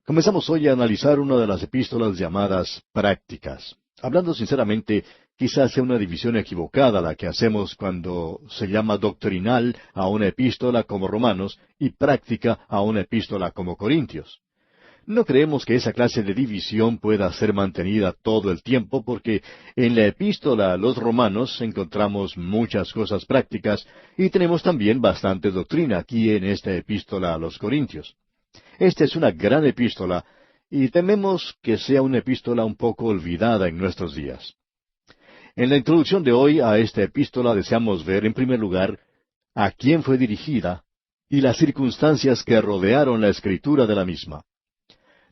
Comenzamos hoy a analizar una de las epístolas llamadas prácticas. Hablando sinceramente, quizás sea una división equivocada la que hacemos cuando se llama doctrinal a una epístola como Romanos y práctica a una epístola como Corintios. No creemos que esa clase de división pueda ser mantenida todo el tiempo porque en la epístola a los Romanos encontramos muchas cosas prácticas y tenemos también bastante doctrina aquí en esta epístola a los Corintios. Esta es una gran epístola y tememos que sea una epístola un poco olvidada en nuestros días. En la introducción de hoy a esta epístola deseamos ver, en primer lugar, a quién fue dirigida y las circunstancias que rodearon la escritura de la misma.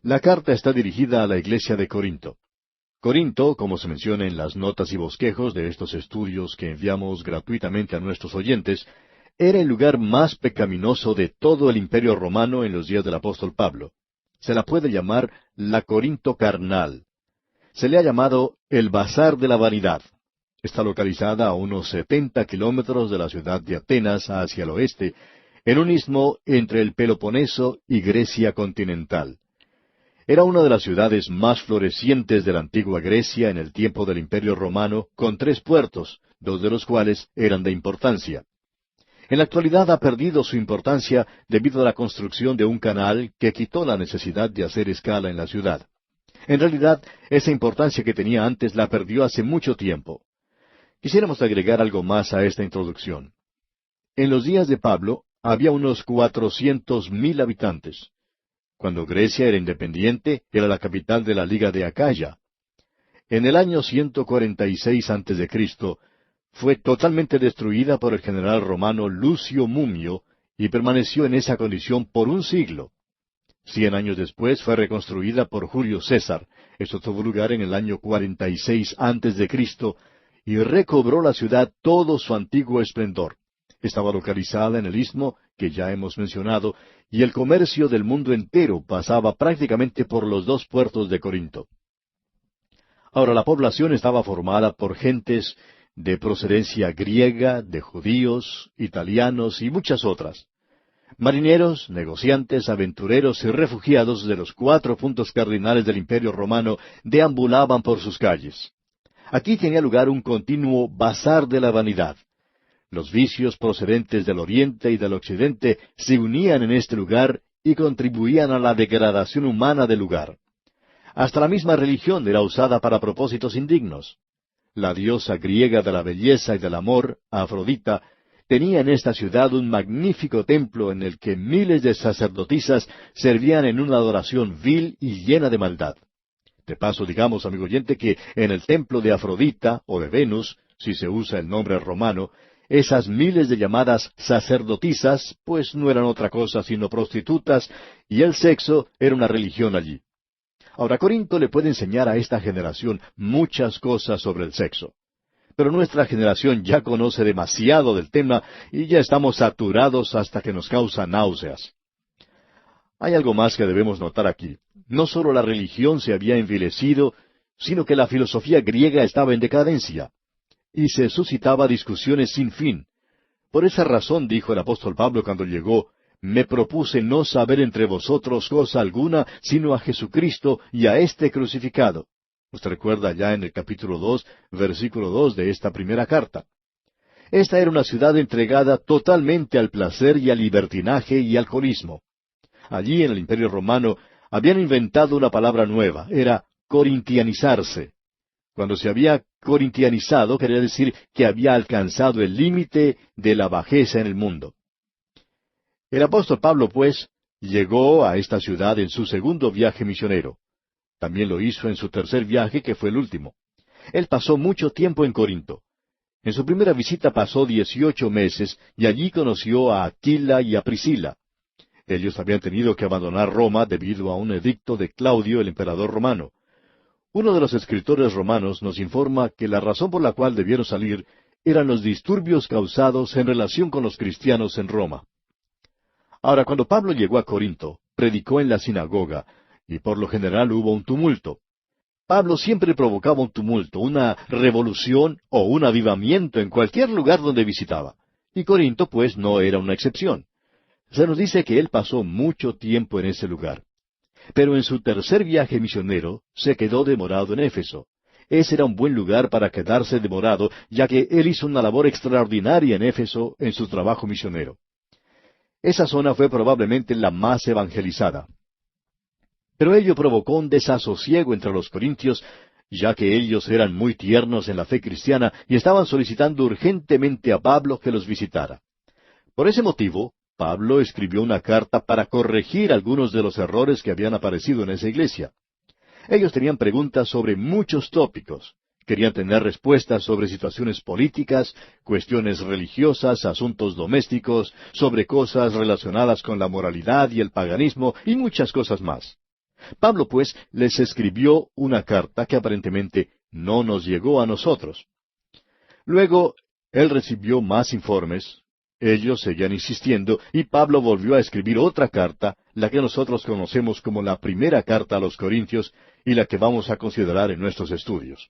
La carta está dirigida a la iglesia de Corinto. Corinto, como se menciona en las notas y bosquejos de estos estudios que enviamos gratuitamente a nuestros oyentes, era el lugar más pecaminoso de todo el imperio romano en los días del apóstol Pablo. Se la puede llamar la Corinto carnal. Se le ha llamado el Bazar de la Vanidad. Está localizada a unos 70 kilómetros de la ciudad de Atenas hacia el oeste, en un istmo entre el Peloponeso y Grecia continental. Era una de las ciudades más florecientes de la antigua Grecia en el tiempo del Imperio Romano, con 3 puertos, 2 de los cuales eran de importancia. En la actualidad ha perdido su importancia debido a la construcción de un canal que quitó la necesidad de hacer escala en la ciudad. En realidad, esa importancia que tenía antes la perdió hace mucho tiempo. Quisiéramos agregar algo más a esta introducción. En los días de Pablo había unos 400,000 habitantes. Cuando Grecia era independiente, era la capital de la Liga de Acaya. En el año 146 a.C., fue totalmente destruida por el general romano Lucio Mumio y permaneció en esa condición por un siglo. 100 años después fue reconstruida por Julio César. Esto tuvo lugar en el año 46 a.C., y recobró la ciudad todo su antiguo esplendor. Estaba localizada en el istmo que ya hemos mencionado, y el comercio del mundo entero pasaba prácticamente por los 2 puertos de Corinto. Ahora, la población estaba formada por gentes de procedencia griega, de judíos, italianos y muchas otras. Marineros, negociantes, aventureros y refugiados de los 4 puntos cardinales del Imperio Romano deambulaban por sus calles. Aquí tenía lugar un continuo bazar de la vanidad. Los vicios procedentes del oriente y del occidente se unían en este lugar y contribuían a la degradación humana del lugar. Hasta la misma religión era usada para propósitos indignos. La diosa griega de la belleza y del amor, Afrodita, tenía en esta ciudad un magnífico templo en el que miles de sacerdotisas servían en una adoración vil y llena de maldad. De paso, digamos, amigo oyente, que en el templo de Afrodita, o de Venus, si se usa el nombre romano, esas miles de llamadas sacerdotisas, pues no eran otra cosa sino prostitutas, y el sexo era una religión allí. Ahora, Corinto le puede enseñar a esta generación muchas cosas sobre el sexo. Pero nuestra generación ya conoce demasiado del tema y ya estamos saturados hasta que nos causa náuseas. Hay algo más que debemos notar aquí. No solo la religión se había envilecido, sino que la filosofía griega estaba en decadencia. Y se suscitaba discusiones sin fin. Por esa razón dijo el apóstol Pablo cuando llegó: me propuse no saber entre vosotros cosa alguna, sino a Jesucristo y a este crucificado. Usted recuerda ya en el capítulo 2, versículo 2 de esta primera carta. Esta era una ciudad entregada totalmente al placer y al libertinaje y alcoholismo. Allí en el Imperio Romano habían inventado una palabra nueva, era corintianizarse. Cuando se había corintianizado, quería decir que había alcanzado el límite de la bajeza en el mundo. El apóstol Pablo, pues, llegó a esta ciudad en su segundo viaje misionero. También lo hizo en su tercer viaje, que fue el último. Él pasó mucho tiempo en Corinto. En su primera visita pasó 18 meses, y allí conoció a Aquila y a Priscila. Ellos habían tenido que abandonar Roma debido a un edicto de Claudio, el emperador romano. Uno de los escritores romanos nos informa que la razón por la cual debieron salir eran los disturbios causados en relación con los cristianos en Roma. Ahora, cuando Pablo llegó a Corinto, predicó en la sinagoga, y por lo general hubo un tumulto. Pablo siempre provocaba un tumulto, una revolución o un avivamiento en cualquier lugar donde visitaba. Y Corinto, pues, no era una excepción. Se nos dice que él pasó mucho tiempo en ese lugar. Pero en su tercer viaje misionero se quedó demorado en Éfeso. Ese era un buen lugar para quedarse demorado, ya que él hizo una labor extraordinaria en Éfeso en su trabajo misionero. Esa zona fue probablemente la más evangelizada. Pero ello provocó un desasosiego entre los corintios, ya que ellos eran muy tiernos en la fe cristiana y estaban solicitando urgentemente a Pablo que los visitara. Por ese motivo, Pablo escribió una carta para corregir algunos de los errores que habían aparecido en esa iglesia. Ellos tenían preguntas sobre muchos tópicos. Querían tener respuestas sobre situaciones políticas, cuestiones religiosas, asuntos domésticos, sobre cosas relacionadas con la moralidad y el paganismo y muchas cosas más. Pablo, pues, les escribió una carta que aparentemente no nos llegó a nosotros. Luego, él recibió más informes. Ellos seguían insistiendo y Pablo volvió a escribir otra carta, la que nosotros conocemos como la primera carta a los Corintios y la que vamos a considerar en nuestros estudios.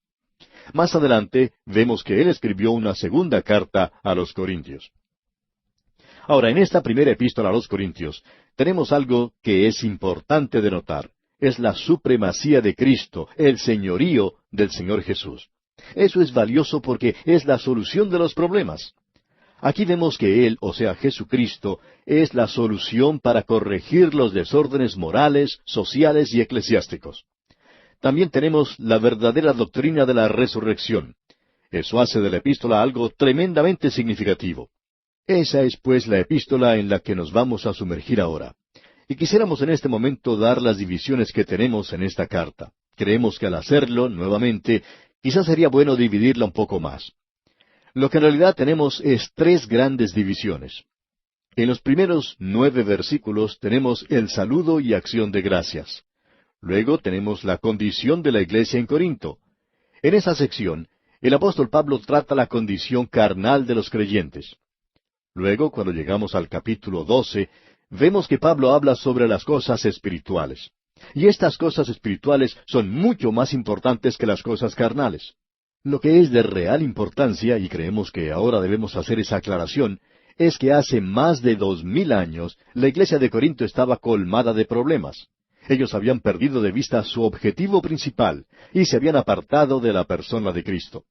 Más adelante vemos que él escribió una segunda carta a los Corintios. Ahora, en esta primera epístola a los Corintios tenemos algo que es importante de notar. Es la supremacía de Cristo, el señorío del Señor Jesús. Eso es valioso porque es la solución de los problemas. Aquí vemos que Él, o sea, Jesucristo, es la solución para corregir los desórdenes morales, sociales y eclesiásticos. También tenemos la verdadera doctrina de la resurrección. Eso hace de la epístola algo tremendamente significativo. Esa es pues la epístola en la que nos vamos a sumergir ahora. Y quisiéramos en este momento dar las divisiones que tenemos en esta carta. Creemos que al hacerlo, nuevamente, quizás sería bueno dividirla un poco más. Lo que en realidad tenemos es tres grandes divisiones. En los primeros 9 versículos tenemos el saludo y acción de gracias. Luego tenemos la condición de la iglesia en Corinto. En esa sección, el apóstol Pablo trata la condición carnal de los creyentes. Luego, cuando llegamos al capítulo 12, vemos que Pablo habla sobre las cosas espirituales. Y estas cosas espirituales son mucho más importantes que las cosas carnales. Lo que es de real importancia, y creemos que ahora debemos hacer esa aclaración, es que hace más de 2000 años la iglesia de Corinto estaba colmada de problemas. Ellos habían perdido de vista su objetivo principal y se habían apartado de la persona de Cristo.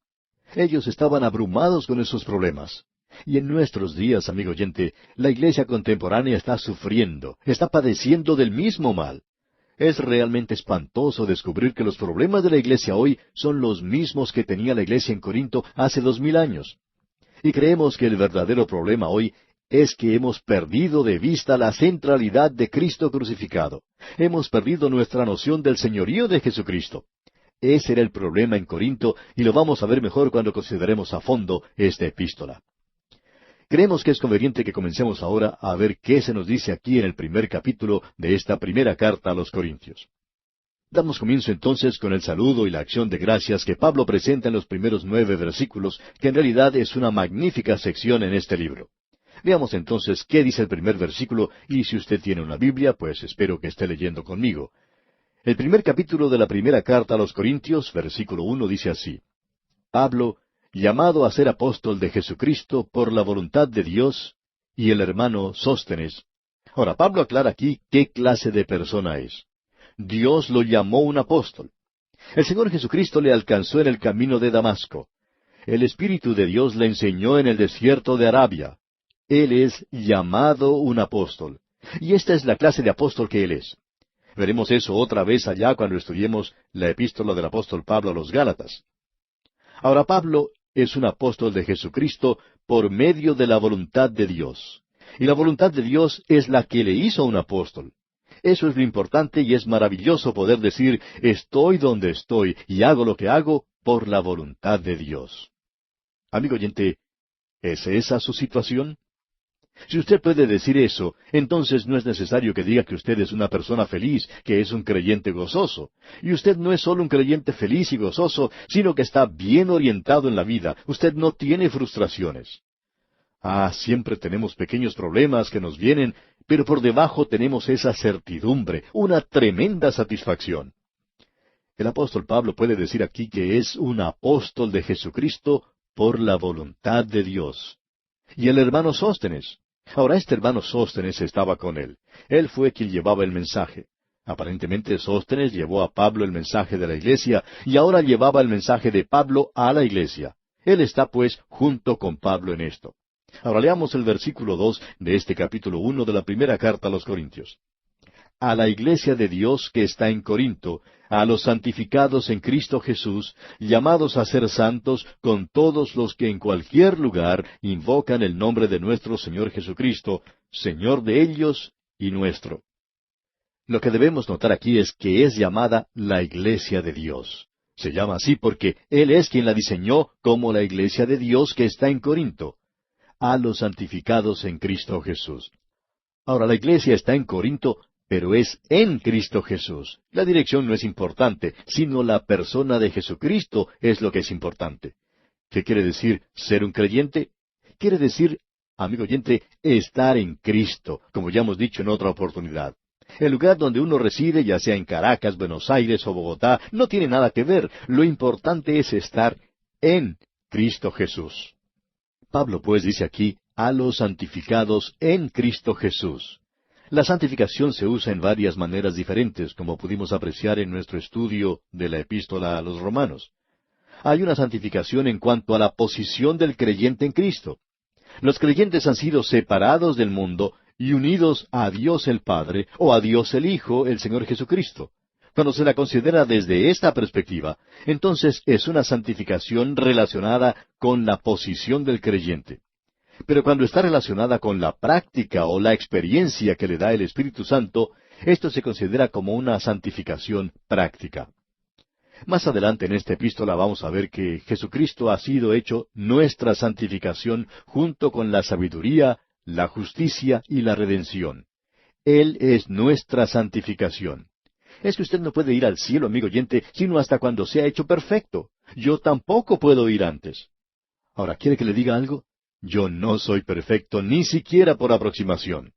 Ellos estaban abrumados con esos problemas. Y en nuestros días, amigo oyente, la iglesia contemporánea está sufriendo, está padeciendo del mismo mal. Es realmente espantoso descubrir que los problemas de la iglesia hoy son los mismos que tenía la iglesia en Corinto hace 2000 años. Y creemos que el verdadero problema hoy es que hemos perdido de vista la centralidad de Cristo crucificado. Hemos perdido nuestra noción del señorío de Jesucristo. Ese era el problema en Corinto y lo vamos a ver mejor cuando consideremos a fondo esta epístola. Creemos que es conveniente que comencemos ahora a ver qué se nos dice aquí en el primer capítulo de esta primera carta a los Corintios. Damos comienzo entonces con el saludo y la acción de gracias que Pablo presenta en los primeros 9 versículos, que en realidad es una magnífica sección en este libro. Veamos entonces qué dice el primer versículo, y si usted tiene una Biblia, pues espero que esté leyendo conmigo. El primer capítulo de la primera carta a los Corintios, versículo 1, dice así: Pablo, llamado a ser apóstol de Jesucristo por la voluntad de Dios, y el hermano Sóstenes. Ahora, Pablo aclara aquí qué clase de persona es. Dios lo llamó un apóstol. El Señor Jesucristo le alcanzó en el camino de Damasco. El Espíritu de Dios le enseñó en el desierto de Arabia. Él es llamado un apóstol. Y esta es la clase de apóstol que él es. Veremos eso otra vez allá cuando estudiemos la epístola del apóstol Pablo a los Gálatas. Ahora, Pablo es un apóstol de Jesucristo por medio de la voluntad de Dios. Y la voluntad de Dios es la que le hizo un apóstol. Eso es lo importante y es maravilloso poder decir, estoy donde estoy y hago lo que hago por la voluntad de Dios. Amigo oyente, ¿es esa su situación? Si usted puede decir eso, entonces no es necesario que diga que usted es una persona feliz, que es un creyente gozoso. Y usted no es solo un creyente feliz y gozoso, sino que está bien orientado en la vida. Usted no tiene frustraciones. Siempre tenemos pequeños problemas que nos vienen, pero por debajo tenemos esa certidumbre, una tremenda satisfacción. El apóstol Pablo puede decir aquí que es un apóstol de Jesucristo por la voluntad de Dios. Y el hermano Sóstenes. Ahora, este hermano Sóstenes estaba con él. Él fue quien llevaba el mensaje. Aparentemente Sóstenes llevó a Pablo el mensaje de la iglesia y ahora llevaba el mensaje de Pablo a la iglesia. Él está pues junto con Pablo en esto. Ahora leamos el versículo 2 de este capítulo 1 de la primera carta a los Corintios. A la iglesia de Dios que está en Corinto, a los santificados en Cristo Jesús, llamados a ser santos con todos los que en cualquier lugar invocan el nombre de nuestro Señor Jesucristo, Señor de ellos y nuestro. Lo que debemos notar aquí es que es llamada la iglesia de Dios. Se llama así porque Él es quien la diseñó como la iglesia de Dios que está en Corinto, a los santificados en Cristo Jesús. Ahora, la iglesia está en Corinto, pero es en Cristo Jesús. La dirección no es importante, sino la persona de Jesucristo es lo que es importante. ¿Qué quiere decir ser un creyente? Quiere decir, amigo oyente, estar en Cristo, como ya hemos dicho en otra oportunidad. El lugar donde uno reside, ya sea en Caracas, Buenos Aires o Bogotá, no tiene nada que ver. Lo importante es estar en Cristo Jesús. Pablo pues dice aquí, a los santificados en Cristo Jesús. La santificación se usa en varias maneras diferentes, como pudimos apreciar en nuestro estudio de la epístola a los Romanos. Hay una santificación en cuanto a la posición del creyente en Cristo. Los creyentes han sido separados del mundo y unidos a Dios el Padre o a Dios el Hijo, el Señor Jesucristo. Cuando se la considera desde esta perspectiva, entonces es una santificación relacionada con la posición del creyente. Pero cuando está relacionada con la práctica o la experiencia que le da el Espíritu Santo, esto se considera como una santificación práctica. Más adelante en esta epístola vamos a ver que Jesucristo ha sido hecho nuestra santificación junto con la sabiduría, la justicia y la redención. Él es nuestra santificación. Es que usted no puede ir al cielo, amigo oyente, sino hasta cuando sea hecho perfecto. Yo tampoco puedo ir antes. Ahora, ¿quiere que le diga algo? Yo no soy perfecto, ni siquiera por aproximación.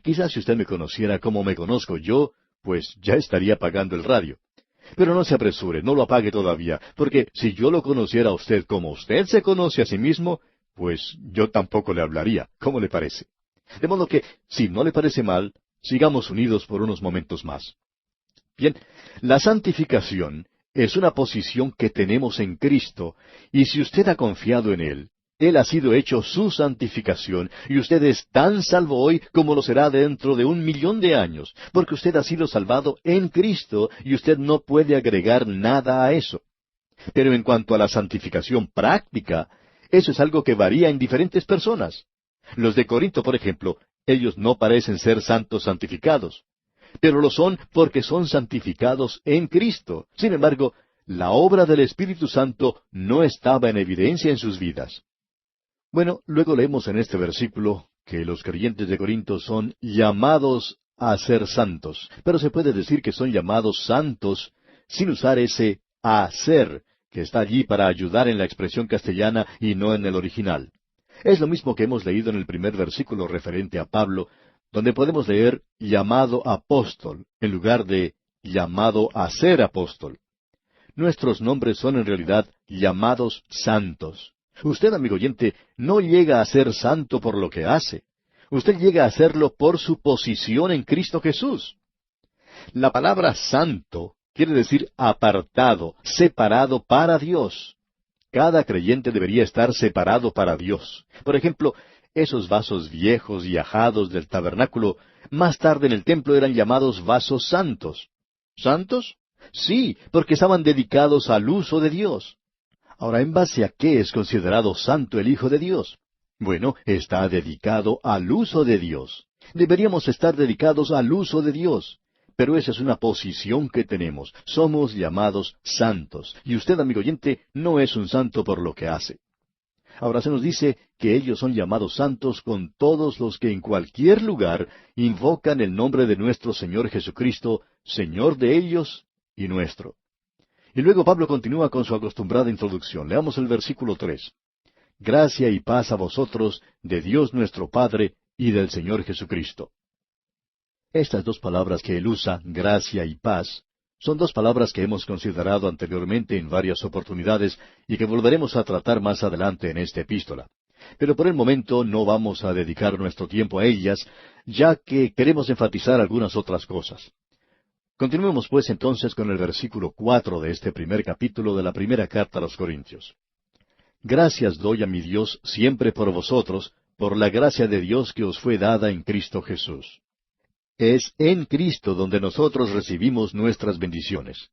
Quizás si usted me conociera como me conozco yo, pues ya estaría apagando el radio. Pero no se apresure, no lo apague todavía, porque si yo lo conociera a usted como usted se conoce a sí mismo, pues yo tampoco le hablaría. ¿Cómo le parece? De modo que, si no le parece mal, sigamos unidos por unos momentos más. Bien, la santificación es una posición que tenemos en Cristo, y si usted ha confiado en Él ha sido hecho su santificación, y usted es tan salvo hoy como lo será dentro de 1,000,000 de años, porque usted ha sido salvado en Cristo, y usted no puede agregar nada a eso. Pero en cuanto a la santificación práctica, eso es algo que varía en diferentes personas. Los de Corinto, por ejemplo, ellos no parecen ser santos santificados, pero lo son porque son santificados en Cristo. Sin embargo, la obra del Espíritu Santo no estaba en evidencia en sus vidas. Bueno, luego leemos en este versículo que los creyentes de Corinto son llamados a ser santos, pero se puede decir que son llamados santos sin usar ese a ser, que está allí para ayudar en la expresión castellana y no en el original. Es lo mismo que hemos leído en el primer versículo referente a Pablo, donde podemos leer llamado apóstol, en lugar de llamado a ser apóstol. Nuestros nombres son en realidad llamados santos. Usted, amigo oyente, no llega a ser santo por lo que hace. Usted llega a serlo por su posición en Cristo Jesús. La palabra santo quiere decir apartado, separado para Dios. Cada creyente debería estar separado para Dios. Por ejemplo, esos vasos viejos y ajados del tabernáculo, más tarde en el templo eran llamados vasos santos. ¿Santos? Sí, porque estaban dedicados al uso de Dios. Ahora, ¿en base a qué es considerado santo el Hijo de Dios? Bueno, está dedicado al uso de Dios. Deberíamos estar dedicados al uso de Dios. Pero esa es una posición que tenemos. Somos llamados santos. Y usted, amigo oyente, no es un santo por lo que hace. Ahora se nos dice que ellos son llamados santos con todos los que en cualquier lugar invocan el nombre de nuestro Señor Jesucristo, Señor de ellos y nuestro. Y luego Pablo continúa con su acostumbrada introducción. Leamos el versículo 3. Gracia y paz a vosotros, de Dios nuestro Padre y del Señor Jesucristo. Estas dos palabras que él usa, gracia y paz, son dos palabras que hemos considerado anteriormente en varias oportunidades y que volveremos a tratar más adelante en esta epístola. Pero por el momento no vamos a dedicar nuestro tiempo a ellas, ya que queremos enfatizar algunas otras cosas. Continuemos pues entonces con el versículo 4 de este primer capítulo de la primera carta a los Corintios. Gracias doy a mi Dios siempre por vosotros, por la gracia de Dios que os fue dada en Cristo Jesús. Es en Cristo donde nosotros recibimos nuestras bendiciones.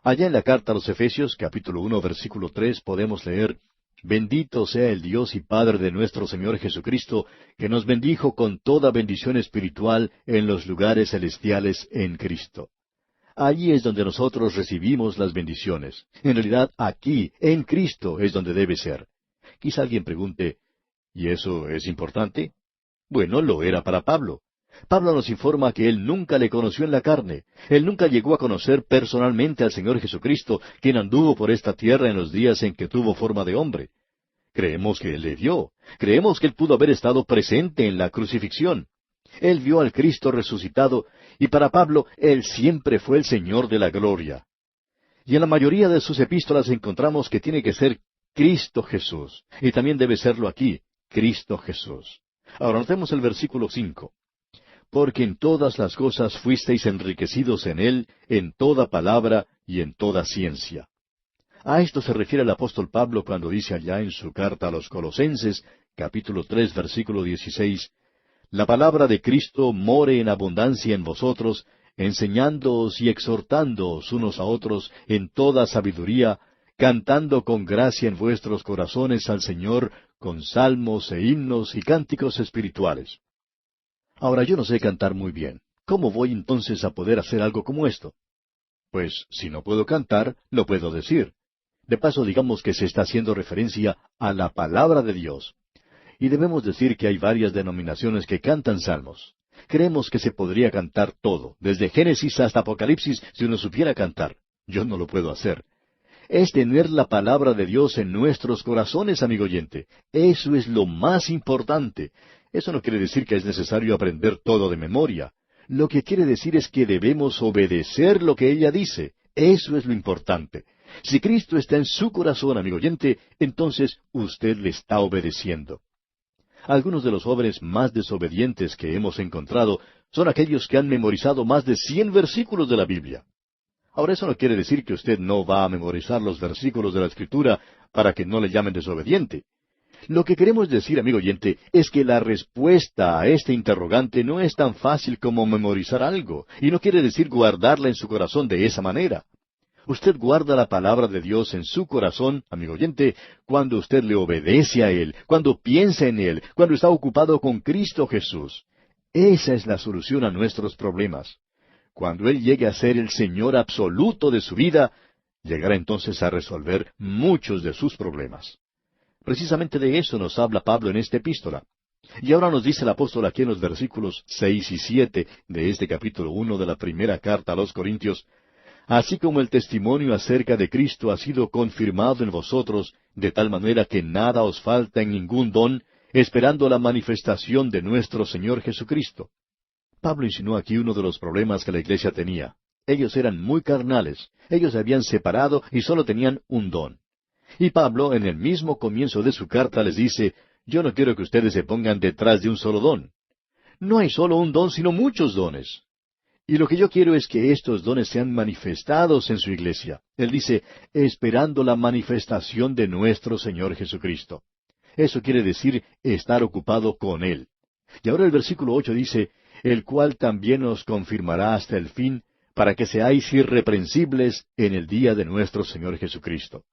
Allá en la carta a los Efesios, capítulo 1, versículo 3, podemos leer: Bendito sea el Dios y Padre de nuestro Señor Jesucristo, que nos bendijo con toda bendición espiritual en los lugares celestiales en Cristo. Allí es donde nosotros recibimos las bendiciones. En realidad, aquí, en Cristo, es donde debe ser. Quizá alguien pregunte, ¿y eso es importante? Bueno, lo era para Pablo. Pablo nos informa que él nunca le conoció en la carne. Él nunca llegó a conocer personalmente al Señor Jesucristo, quien anduvo por esta tierra en los días en que tuvo forma de hombre. Creemos que él le vio. Creemos que él pudo haber estado presente en la crucifixión. Él vio al Cristo resucitado, y para Pablo, él siempre fue el Señor de la gloria. Y en la mayoría de sus epístolas encontramos que tiene que ser Cristo Jesús. Y también debe serlo aquí, Cristo Jesús. Ahora notemos el versículo 5. Porque en todas las cosas fuisteis enriquecidos en Él, en toda palabra y en toda ciencia. A esto se refiere el apóstol Pablo cuando dice allá en su carta a los Colosenses, capítulo 3, versículo 16, La palabra de Cristo more en abundancia en vosotros, enseñándoos y exhortándoos unos a otros en toda sabiduría, cantando con gracia en vuestros corazones al Señor, con salmos e himnos y cánticos espirituales. Ahora, yo no sé cantar muy bien. ¿Cómo voy entonces a poder hacer algo como esto? Pues, si no puedo cantar, lo puedo decir. De paso, digamos que se está haciendo referencia a la palabra de Dios. Y debemos decir que hay varias denominaciones que cantan salmos. Creemos que se podría cantar todo, desde Génesis hasta Apocalipsis, si uno supiera cantar. Yo no lo puedo hacer. Es tener la palabra de Dios en nuestros corazones, amigo oyente. Eso es lo más importante. Eso no quiere decir que es necesario aprender todo de memoria. Lo que quiere decir es que debemos obedecer lo que ella dice. Eso es lo importante. Si Cristo está en su corazón, amigo oyente, entonces usted le está obedeciendo. Algunos de los jóvenes más desobedientes que hemos encontrado son aquellos que han memorizado más de 100 versículos de la Biblia. Ahora, eso no quiere decir que usted no va a memorizar los versículos de la Escritura para que no le llamen desobediente. Lo que queremos decir, amigo oyente, es que la respuesta a este interrogante no es tan fácil como memorizar algo, y no quiere decir guardarla en su corazón de esa manera. Usted guarda la palabra de Dios en su corazón, amigo oyente, cuando usted le obedece a Él, cuando piensa en Él, cuando está ocupado con Cristo Jesús. Esa es la solución a nuestros problemas. Cuando Él llegue a ser el Señor absoluto de su vida, llegará entonces a resolver muchos de sus problemas. Precisamente de eso nos habla Pablo en esta epístola. Y ahora nos dice el apóstol aquí en los versículos 6 y 7 de este capítulo 1 de la primera carta a los Corintios, así como el testimonio acerca de Cristo ha sido confirmado en vosotros, de tal manera que nada os falta en ningún don, esperando la manifestación de nuestro Señor Jesucristo. Pablo insinuó aquí uno de los problemas que la iglesia tenía. Ellos eran muy carnales, ellos se habían separado y solo tenían un don. Y Pablo, en el mismo comienzo de su carta, les dice, yo no quiero que ustedes se pongan detrás de un solo don. No hay solo un don, sino muchos dones. Y lo que yo quiero es que estos dones sean manifestados en su iglesia. Él dice, esperando la manifestación de nuestro Señor Jesucristo. Eso quiere decir estar ocupado con Él. Y ahora el versículo 8 dice, el cual también os confirmará hasta el fin, para que seáis irreprensibles en el día de nuestro Señor Jesucristo.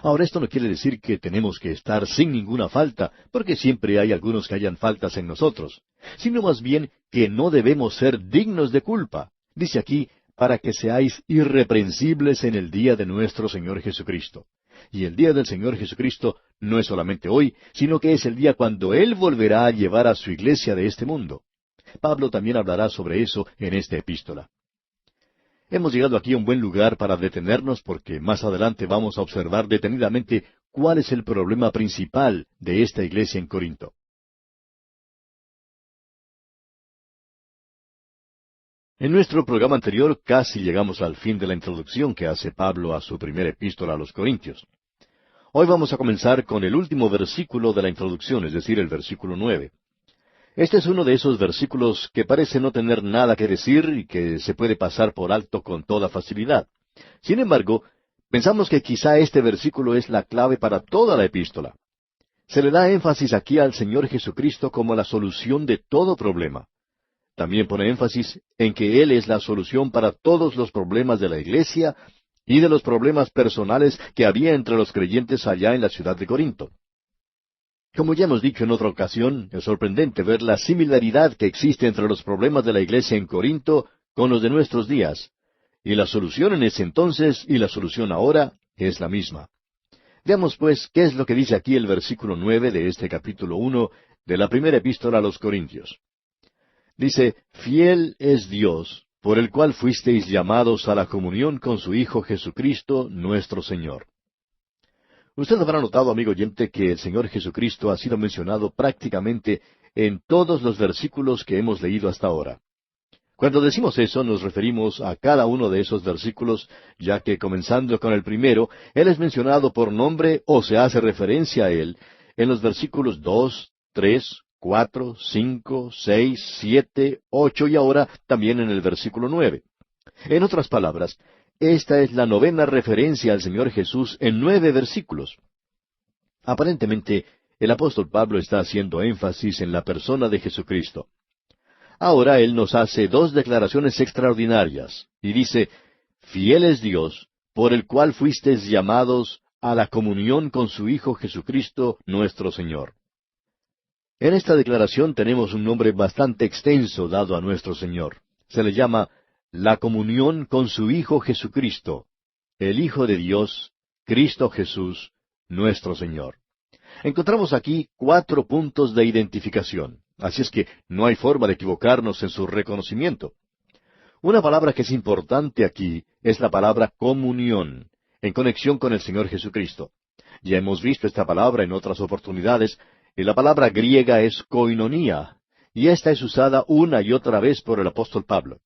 Ahora, esto no quiere decir que tenemos que estar sin ninguna falta, porque siempre hay algunos que hayan faltas en nosotros, sino más bien que no debemos ser dignos de culpa. Dice aquí, para que seáis irreprensibles en el día de nuestro Señor Jesucristo. Y el día del Señor Jesucristo no es solamente hoy, sino que es el día cuando Él volverá a llevar a su iglesia de este mundo. Pablo también hablará sobre eso en esta epístola. Hemos llegado aquí a un buen lugar para detenernos porque más adelante vamos a observar detenidamente cuál es el problema principal de esta iglesia en Corinto. En nuestro programa anterior casi llegamos al fin de la introducción que hace Pablo a su primera epístola a los Corintios. Hoy vamos a comenzar con el último versículo de la introducción, es decir, el versículo 9. Este es uno de esos versículos que parece no tener nada que decir y que se puede pasar por alto con toda facilidad. Sin embargo, pensamos que quizá este versículo es la clave para toda la epístola. Se le da énfasis aquí al Señor Jesucristo como la solución de todo problema. También pone énfasis en que Él es la solución para todos los problemas de la iglesia y de los problemas personales que había entre los creyentes allá en la ciudad de Corinto. Como ya hemos dicho en otra ocasión, es sorprendente ver la similaridad que existe entre los problemas de la iglesia en Corinto con los de nuestros días. Y la solución en ese entonces y la solución ahora es la misma. Veamos pues qué es lo que dice aquí el versículo 9 de este capítulo 1 de la primera epístola a los Corintios. Dice, fiel es Dios, por el cual fuisteis llamados a la comunión con su Hijo Jesucristo, nuestro Señor. Usted habrá notado, amigo oyente, que el Señor Jesucristo ha sido mencionado prácticamente en todos los versículos que hemos leído hasta ahora. Cuando decimos eso, nos referimos a cada uno de esos versículos, ya que comenzando con el primero, Él es mencionado por nombre o se hace referencia a Él en los versículos 2, 3, 4, 5, 6, 7, 8 y ahora también en el versículo 9. En otras palabras, esta es la novena referencia al Señor Jesús en 9 versículos. Aparentemente, el apóstol Pablo está haciendo énfasis en la persona de Jesucristo. Ahora él nos hace dos declaraciones extraordinarias, y dice, fiel es Dios, por el cual fuisteis llamados a la comunión con su Hijo Jesucristo nuestro Señor. En esta declaración tenemos un nombre bastante extenso dado a nuestro Señor. Se le llama la comunión con su Hijo Jesucristo, el Hijo de Dios, Cristo Jesús, nuestro Señor. Encontramos aquí 4 puntos de identificación, así es que no hay forma de equivocarnos en su reconocimiento. Una palabra que es importante aquí es la palabra comunión, en conexión con el Señor Jesucristo. Ya hemos visto esta palabra en otras oportunidades, y la palabra griega es koinonía, y esta es usada una y otra vez por el apóstol Pablo.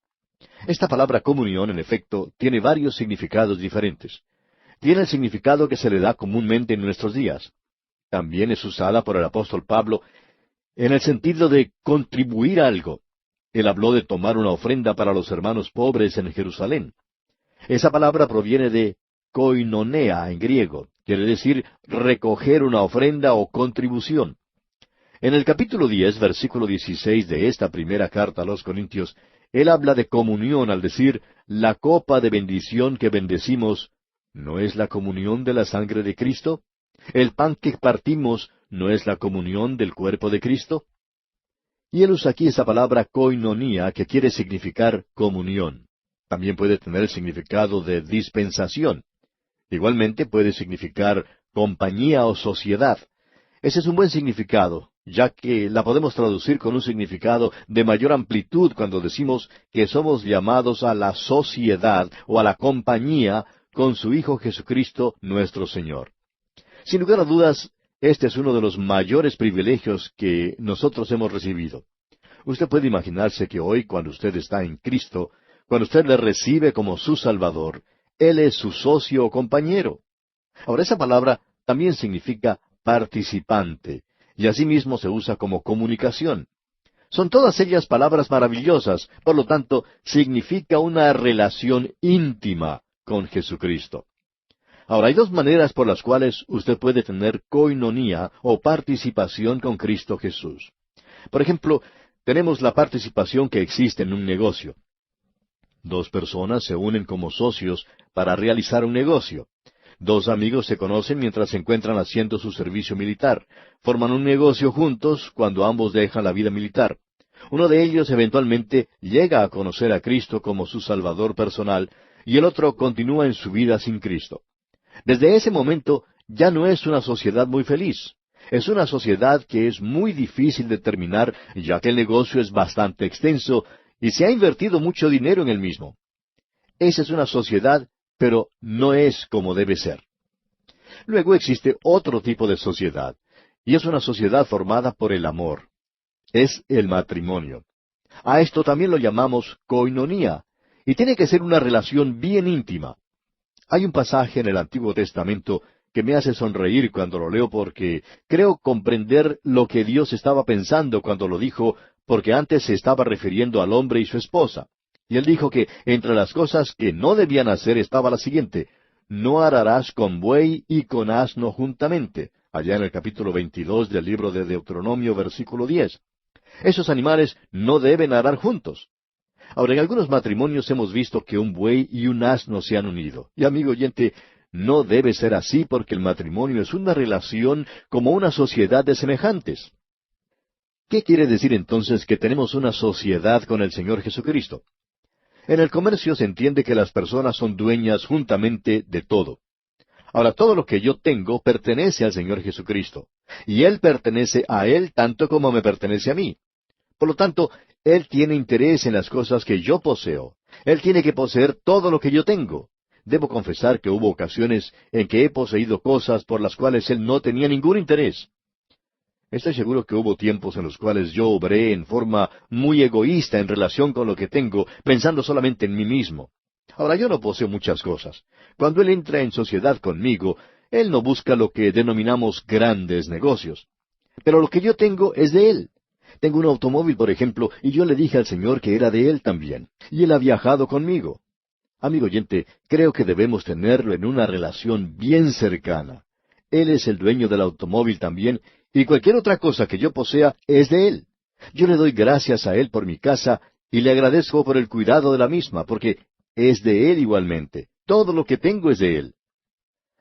Esta palabra comunión, en efecto, tiene varios significados diferentes. Tiene el significado que se le da comúnmente en nuestros días. También es usada por el apóstol Pablo en el sentido de contribuir a algo. Él habló de tomar una ofrenda para los hermanos pobres en Jerusalén. Esa palabra proviene de koinonea en griego, quiere decir recoger una ofrenda o contribución. En el capítulo 10, versículo 16 de esta primera carta a los Corintios, él habla de comunión al decir, la copa de bendición que bendecimos, ¿no es la comunión de la sangre de Cristo? ¿El pan que partimos no es la comunión del cuerpo de Cristo? Y él usa aquí esa palabra koinonía que quiere significar comunión. También puede tener el significado de dispensación. Igualmente puede significar compañía o sociedad. Ese es un buen significado, ya que la podemos traducir con un significado de mayor amplitud cuando decimos que somos llamados a la sociedad o a la compañía con su Hijo Jesucristo nuestro Señor. Sin lugar a dudas, este es uno de los mayores privilegios que nosotros hemos recibido. Usted puede imaginarse que hoy, cuando usted está en Cristo, cuando usted le recibe como su Salvador, Él es su socio o compañero. Ahora, esa palabra también significa participante, y asimismo se usa como comunicación. Son todas ellas palabras maravillosas, por lo tanto, significa una relación íntima con Jesucristo. Ahora, hay 2 maneras por las cuales usted puede tener koinonía o participación con Cristo Jesús. Por ejemplo, tenemos la participación que existe en un negocio. 2 personas se unen como socios para realizar un negocio. 2 amigos se conocen mientras se encuentran haciendo su servicio militar. Forman un negocio juntos cuando ambos dejan la vida militar. Uno de ellos eventualmente llega a conocer a Cristo como su Salvador personal y el otro continúa en su vida sin Cristo. Desde ese momento ya no es una sociedad muy feliz. Es una sociedad que es muy difícil de terminar, ya que el negocio es bastante extenso y se ha invertido mucho dinero en el mismo. Esa es una sociedad, pero no es como debe ser. Luego existe otro tipo de sociedad, y es una sociedad formada por el amor. Es el matrimonio. A esto también lo llamamos koinonía, y tiene que ser una relación bien íntima. Hay un pasaje en el Antiguo Testamento que me hace sonreír cuando lo leo porque creo comprender lo que Dios estaba pensando cuando lo dijo, porque antes se estaba refiriendo al hombre y su esposa. Y él dijo que entre las cosas que no debían hacer estaba la siguiente: no ararás con buey y con asno juntamente, allá en el capítulo 22 del libro de Deuteronomio, versículo 10. Esos animales no deben arar juntos. Ahora, en algunos matrimonios hemos visto que un buey y un asno se han unido. Y amigo oyente, no debe ser así porque el matrimonio es una relación como una sociedad de semejantes. ¿Qué quiere decir entonces que tenemos una sociedad con el Señor Jesucristo? En el comercio se entiende que las personas son dueñas juntamente de todo. Ahora, todo lo que yo tengo pertenece al Señor Jesucristo, y Él pertenece a Él tanto como me pertenece a mí. Por lo tanto, Él tiene interés en las cosas que yo poseo. Él tiene que poseer todo lo que yo tengo. Debo confesar que hubo ocasiones en que he poseído cosas por las cuales Él no tenía ningún interés. Estoy seguro que hubo tiempos en los cuales yo obré en forma muy egoísta en relación con lo que tengo, pensando solamente en mí mismo. Ahora, yo no poseo muchas cosas. Cuando Él entra en sociedad conmigo, Él no busca lo que denominamos grandes negocios. Pero lo que yo tengo es de Él. Tengo un automóvil, por ejemplo, y yo le dije al Señor que era de Él también, y Él ha viajado conmigo. Amigo oyente, creo que debemos tenerlo en una relación bien cercana. Él es el dueño del automóvil también, y cualquier otra cosa que yo posea es de Él. Yo le doy gracias a Él por mi casa, y le agradezco por el cuidado de la misma, porque es de Él igualmente. Todo lo que tengo es de Él.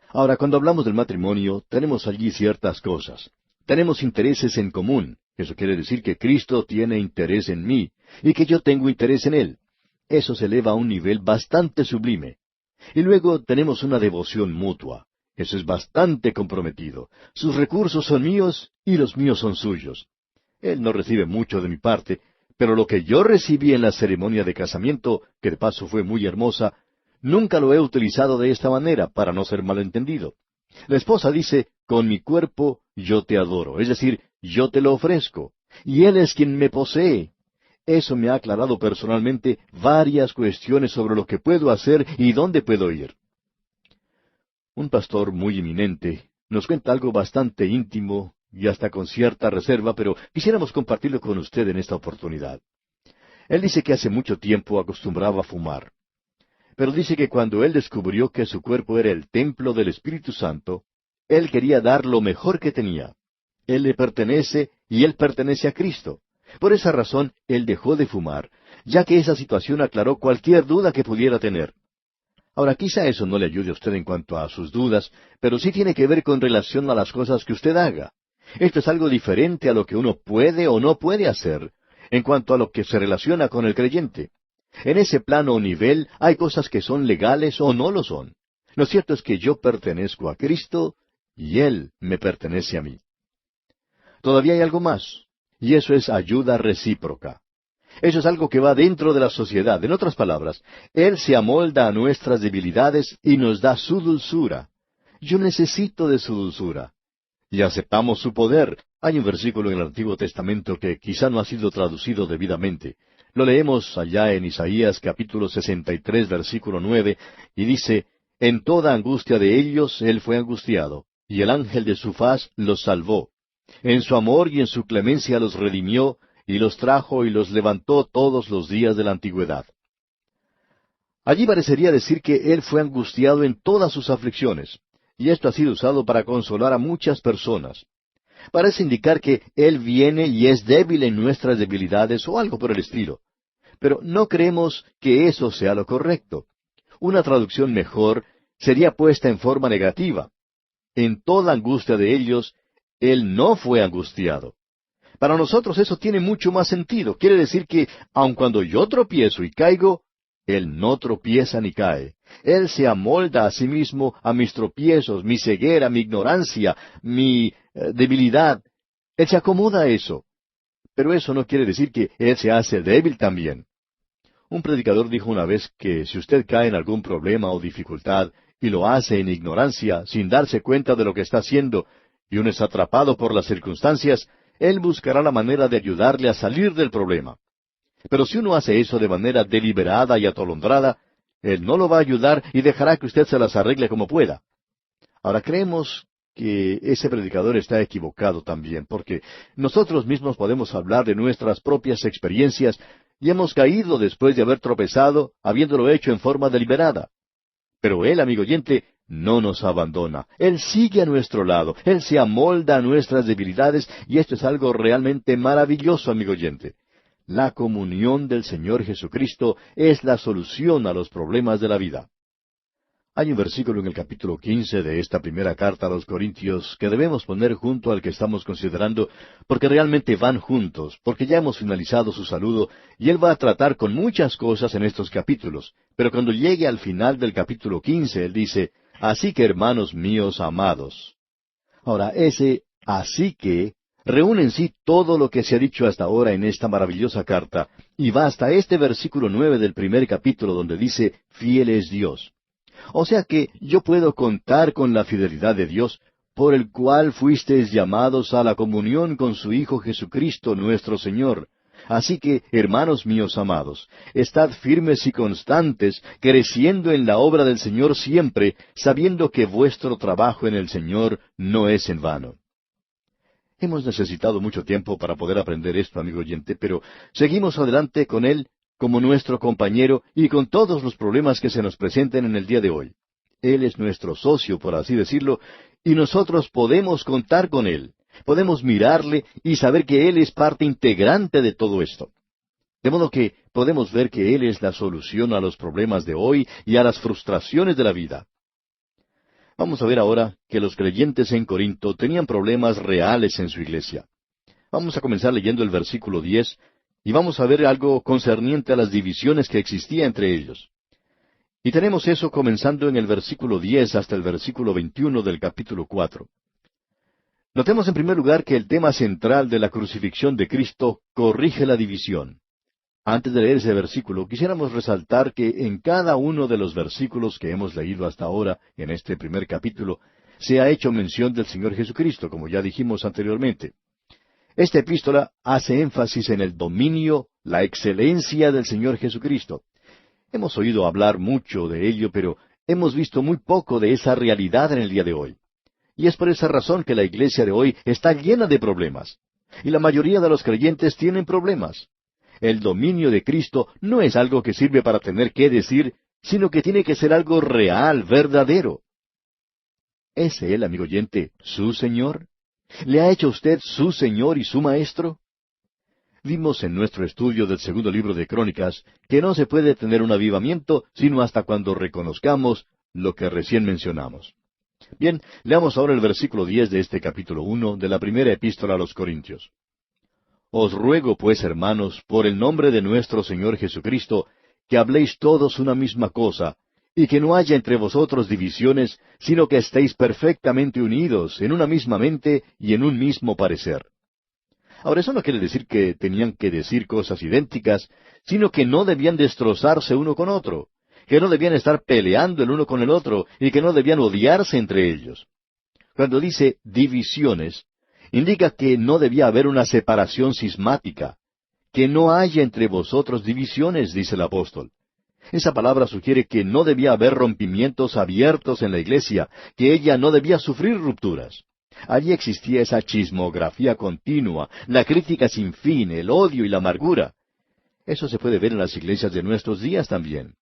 Ahora, cuando hablamos del matrimonio, tenemos allí ciertas cosas. Tenemos intereses en común. Eso quiere decir que Cristo tiene interés en mí, y que yo tengo interés en Él. Eso se eleva a un nivel bastante sublime. Y luego tenemos una devoción mutua. Eso es bastante comprometido. Sus recursos son míos y los míos son suyos. Él no recibe mucho de mi parte, pero lo que yo recibí en la ceremonia de casamiento, que de paso fue muy hermosa, nunca lo he utilizado de esta manera, para no ser malentendido. La esposa dice: con mi cuerpo yo te adoro, es decir, yo te lo ofrezco, y Él es quien me posee. Eso me ha aclarado personalmente varias cuestiones sobre lo que puedo hacer y dónde puedo ir. Un pastor muy eminente nos cuenta algo bastante íntimo y hasta con cierta reserva, pero quisiéramos compartirlo con usted en esta oportunidad. Él dice que hace mucho tiempo acostumbraba a fumar, pero dice que cuando él descubrió que su cuerpo era el templo del Espíritu Santo, él quería dar lo mejor que tenía. Él le pertenece y él pertenece a Cristo. Por esa razón, él dejó de fumar, ya que esa situación aclaró cualquier duda que pudiera tener. Ahora, quizá eso no le ayude a usted en cuanto a sus dudas, pero sí tiene que ver con relación a las cosas que usted haga. Esto es algo diferente a lo que uno puede o no puede hacer, en cuanto a lo que se relaciona con el creyente. En ese plano o nivel hay cosas que son legales o no lo son. Lo cierto es que yo pertenezco a Cristo y Él me pertenece a mí. Todavía hay algo más, y eso es ayuda recíproca. Eso es algo que va dentro de la sociedad. En otras palabras, Él se amolda a nuestras debilidades y nos da su dulzura. Yo necesito de su dulzura. Y aceptamos su poder. Hay un versículo en el Antiguo Testamento que quizá no ha sido traducido debidamente. Lo leemos allá en Isaías capítulo 63, versículo 9, y dice: en toda angustia de ellos Él fue angustiado, y el ángel de su faz los salvó. En su amor y en su clemencia los redimió, y los trajo y los levantó todos los días de la antigüedad. Allí parecería decir que Él fue angustiado en todas sus aflicciones, y esto ha sido usado para consolar a muchas personas. Parece indicar que Él viene y es débil en nuestras debilidades o algo por el estilo. Pero no creemos que eso sea lo correcto. Una traducción mejor sería puesta en forma negativa. En toda angustia de ellos, Él no fue angustiado. Para nosotros eso tiene mucho más sentido. Quiere decir que, aun cuando yo tropiezo y caigo, Él no tropieza ni cae. Él se amolda a sí mismo a mis tropiezos, mi ceguera, mi ignorancia, mi debilidad. Él se acomoda a eso. Pero eso no quiere decir que Él se hace débil también. Un predicador dijo una vez que si usted cae en algún problema o dificultad, y lo hace en ignorancia, sin darse cuenta de lo que está haciendo, y uno es atrapado por las circunstancias, Él buscará la manera de ayudarle a salir del problema. Pero si uno hace eso de manera deliberada y atolondrada, Él no lo va a ayudar y dejará que usted se las arregle como pueda. Ahora creemos que ese predicador está equivocado también, porque nosotros mismos podemos hablar de nuestras propias experiencias y hemos caído después de haber tropezado, habiéndolo hecho en forma deliberada. Pero Él, amigo oyente, no nos abandona. Él sigue a nuestro lado. Él se amolda a nuestras debilidades y esto es algo realmente maravilloso, amigo oyente. La comunión del Señor Jesucristo es la solución a los problemas de la vida. Hay un versículo en el capítulo 15 de esta primera carta a los Corintios que debemos poner junto al que estamos considerando, porque realmente van juntos, porque ya hemos finalizado su saludo, y él va a tratar con muchas cosas en estos capítulos. Pero cuando llegue al final del capítulo 15, él dice, «Así que, hermanos míos amados». Ahora, ese «así que» reúne en sí todo lo que se ha dicho hasta ahora en esta maravillosa carta, y va hasta este versículo 9 del primer capítulo donde dice, «Fiel es Dios». O sea que yo puedo contar con la fidelidad de Dios, por el cual fuisteis llamados a la comunión con su Hijo Jesucristo nuestro Señor. Así que, hermanos míos amados, estad firmes y constantes, creciendo en la obra del Señor siempre, sabiendo que vuestro trabajo en el Señor no es en vano. Hemos necesitado mucho tiempo para poder aprender esto, amigo oyente, pero seguimos adelante con él como nuestro compañero y con todos los problemas que se nos presenten en el día de hoy. Él es nuestro socio, por así decirlo, y nosotros podemos contar con él. Podemos mirarle y saber que él es parte integrante de todo esto. De modo que podemos ver que él es la solución a los problemas de hoy y a las frustraciones de la vida. Vamos a ver ahora que los creyentes en Corinto tenían problemas reales en su iglesia. Vamos a comenzar leyendo el versículo 10, y vamos a ver algo concerniente a las divisiones que existía entre ellos. Y tenemos eso comenzando en el versículo 10 hasta el versículo 21 del capítulo 4. Notemos en primer lugar que el tema central de la crucifixión de Cristo corrige la división. Antes de leer ese versículo, quisiéramos resaltar que en cada uno de los versículos que hemos leído hasta ahora, en este primer capítulo, se ha hecho mención del Señor Jesucristo, como ya dijimos anteriormente. Esta epístola hace énfasis en el dominio, la excelencia del Señor Jesucristo. Hemos oído hablar mucho de ello, pero hemos visto muy poco de esa realidad en el día de hoy. Y es por esa razón que la iglesia de hoy está llena de problemas. Y la mayoría de los creyentes tienen problemas. El dominio de Cristo no es algo que sirve para tener que decir, sino que tiene que ser algo real, verdadero. ¿Es Él, amigo oyente, su Señor? ¿Le ha hecho usted su Señor y su Maestro? Vimos en nuestro estudio del segundo libro de Crónicas que no se puede tener un avivamiento sino hasta cuando reconozcamos lo que recién mencionamos. Bien, leamos ahora el versículo 10 de este capítulo 1 de la primera epístola a los Corintios. Os ruego, pues, hermanos, por el nombre de nuestro Señor Jesucristo, que habléis todos una misma cosa, y que no haya entre vosotros divisiones, sino que estéis perfectamente unidos en una misma mente y en un mismo parecer. Ahora, eso no quiere decir que tenían que decir cosas idénticas, sino que no debían destrozarse uno con otro, que no debían estar peleando el uno con el otro, y que no debían odiarse entre ellos. Cuando dice divisiones, indica que no debía haber una separación cismática, que no haya entre vosotros divisiones, dice el apóstol. Esa palabra sugiere que no debía haber rompimientos abiertos en la iglesia, que ella no debía sufrir rupturas. Allí existía esa chismografía continua, la crítica sin fin, el odio y la amargura. Eso se puede ver en las iglesias de nuestros días también.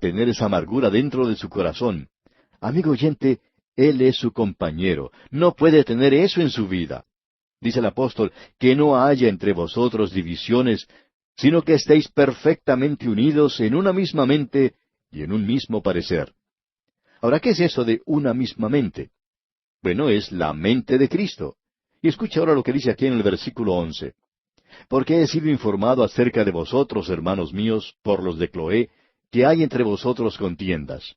Tener esa amargura dentro de su corazón. Amigo oyente, Él es su compañero. No puede tener eso en su vida. Dice el apóstol, que no haya entre vosotros divisiones, sino que estéis perfectamente unidos en una misma mente y en un mismo parecer. Ahora, ¿qué es eso de una misma mente? Bueno, es la mente de Cristo. Y escucha ahora lo que dice aquí en el versículo 11. Porque he sido informado acerca de vosotros, hermanos míos, por los de Cloé, que hay entre vosotros contiendas.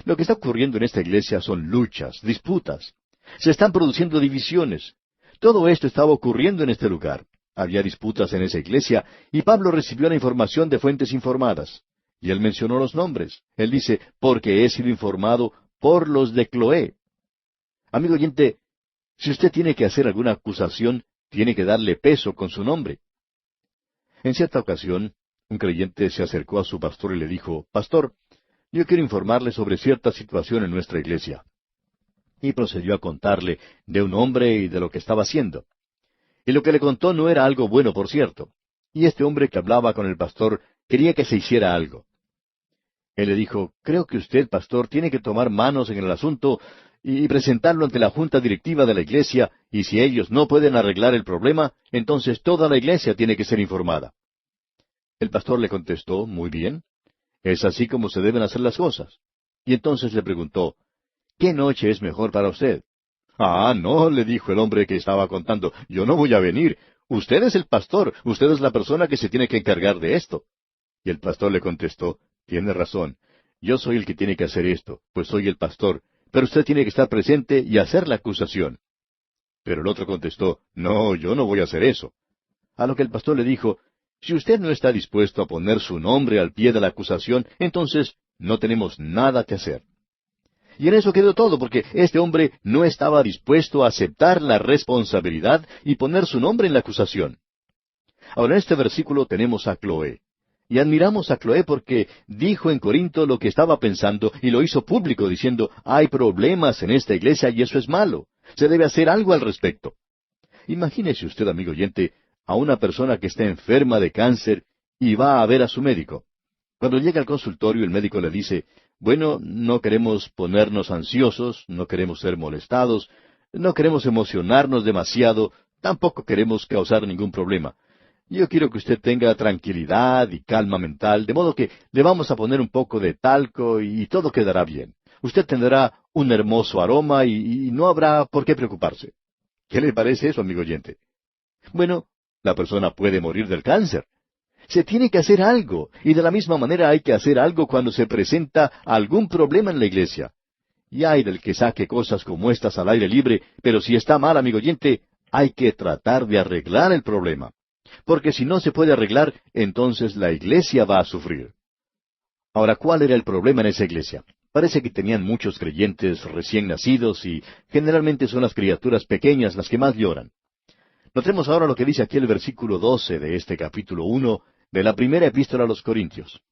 Lo que está ocurriendo en esta iglesia son luchas, disputas. Se están produciendo divisiones. Todo esto estaba ocurriendo en este lugar. Había disputas en esa iglesia, y Pablo recibió la información de fuentes informadas. Y él mencionó los nombres. Él dice, porque he sido informado por los de Cloé. Amigo oyente, si usted tiene que hacer alguna acusación, tiene que darle peso con su nombre. En cierta ocasión, un creyente se acercó a su pastor y le dijo, Pastor, yo quiero informarle sobre cierta situación en nuestra iglesia. y procedió a contarle de un hombre y de lo que estaba haciendo. Y lo que le contó no era algo bueno, por cierto. Y este hombre que hablaba con el pastor quería que se hiciera algo. Él le dijo, creo que usted, pastor, tiene que tomar manos en el asunto y presentarlo ante la junta directiva de la iglesia, y si ellos no pueden arreglar el problema, entonces toda la iglesia tiene que ser informada. El pastor le contestó, muy bien, es así como se deben hacer las cosas. Y entonces le preguntó, ¿qué noche es mejor para usted? Ah, no, le dijo el hombre que estaba contando, yo no voy a venir. Usted es el pastor, usted es la persona que se tiene que encargar de esto. Y el pastor le contestó, tiene razón, yo soy el que tiene que hacer esto, pues soy el pastor, pero usted tiene que estar presente y hacer la acusación. Pero el otro contestó, no, yo no voy a hacer eso. A lo que el pastor le dijo, si usted no está dispuesto a poner su nombre al pie de la acusación, entonces no tenemos nada que hacer. Y en eso quedó todo, porque este hombre no estaba dispuesto a aceptar la responsabilidad y poner su nombre en la acusación. Ahora en este versículo tenemos a Cloé. Y admiramos a Cloé porque dijo en Corinto lo que estaba pensando y lo hizo público diciendo, hay problemas en esta iglesia y eso es malo. Se debe hacer algo al respecto. Imagínese usted, amigo oyente, a una persona que está enferma de cáncer y va a ver a su médico. Cuando llega al consultorio, el médico le dice, bueno, no queremos ponernos ansiosos, no queremos ser molestados, no queremos emocionarnos demasiado, tampoco queremos causar ningún problema. Yo quiero que usted tenga tranquilidad y calma mental, de modo que le vamos a poner un poco de talco y todo quedará bien. Usted tendrá un hermoso aroma y no habrá por qué preocuparse. ¿Qué le parece eso, amigo oyente? Bueno, la persona puede morir del cáncer. Se tiene que hacer algo, y de la misma manera hay que hacer algo cuando se presenta algún problema en la iglesia. Y hay del que saque cosas como estas al aire libre, pero si está mal, amigo oyente, hay que tratar de arreglar el problema. Porque si no se puede arreglar, entonces la iglesia va a sufrir. Ahora, ¿cuál era el problema en esa iglesia? Parece que tenían muchos creyentes recién nacidos y generalmente son las criaturas pequeñas las que más lloran. Notemos ahora lo que dice aquí el versículo 12 de este capítulo 1 de la primera epístola a los Corintios.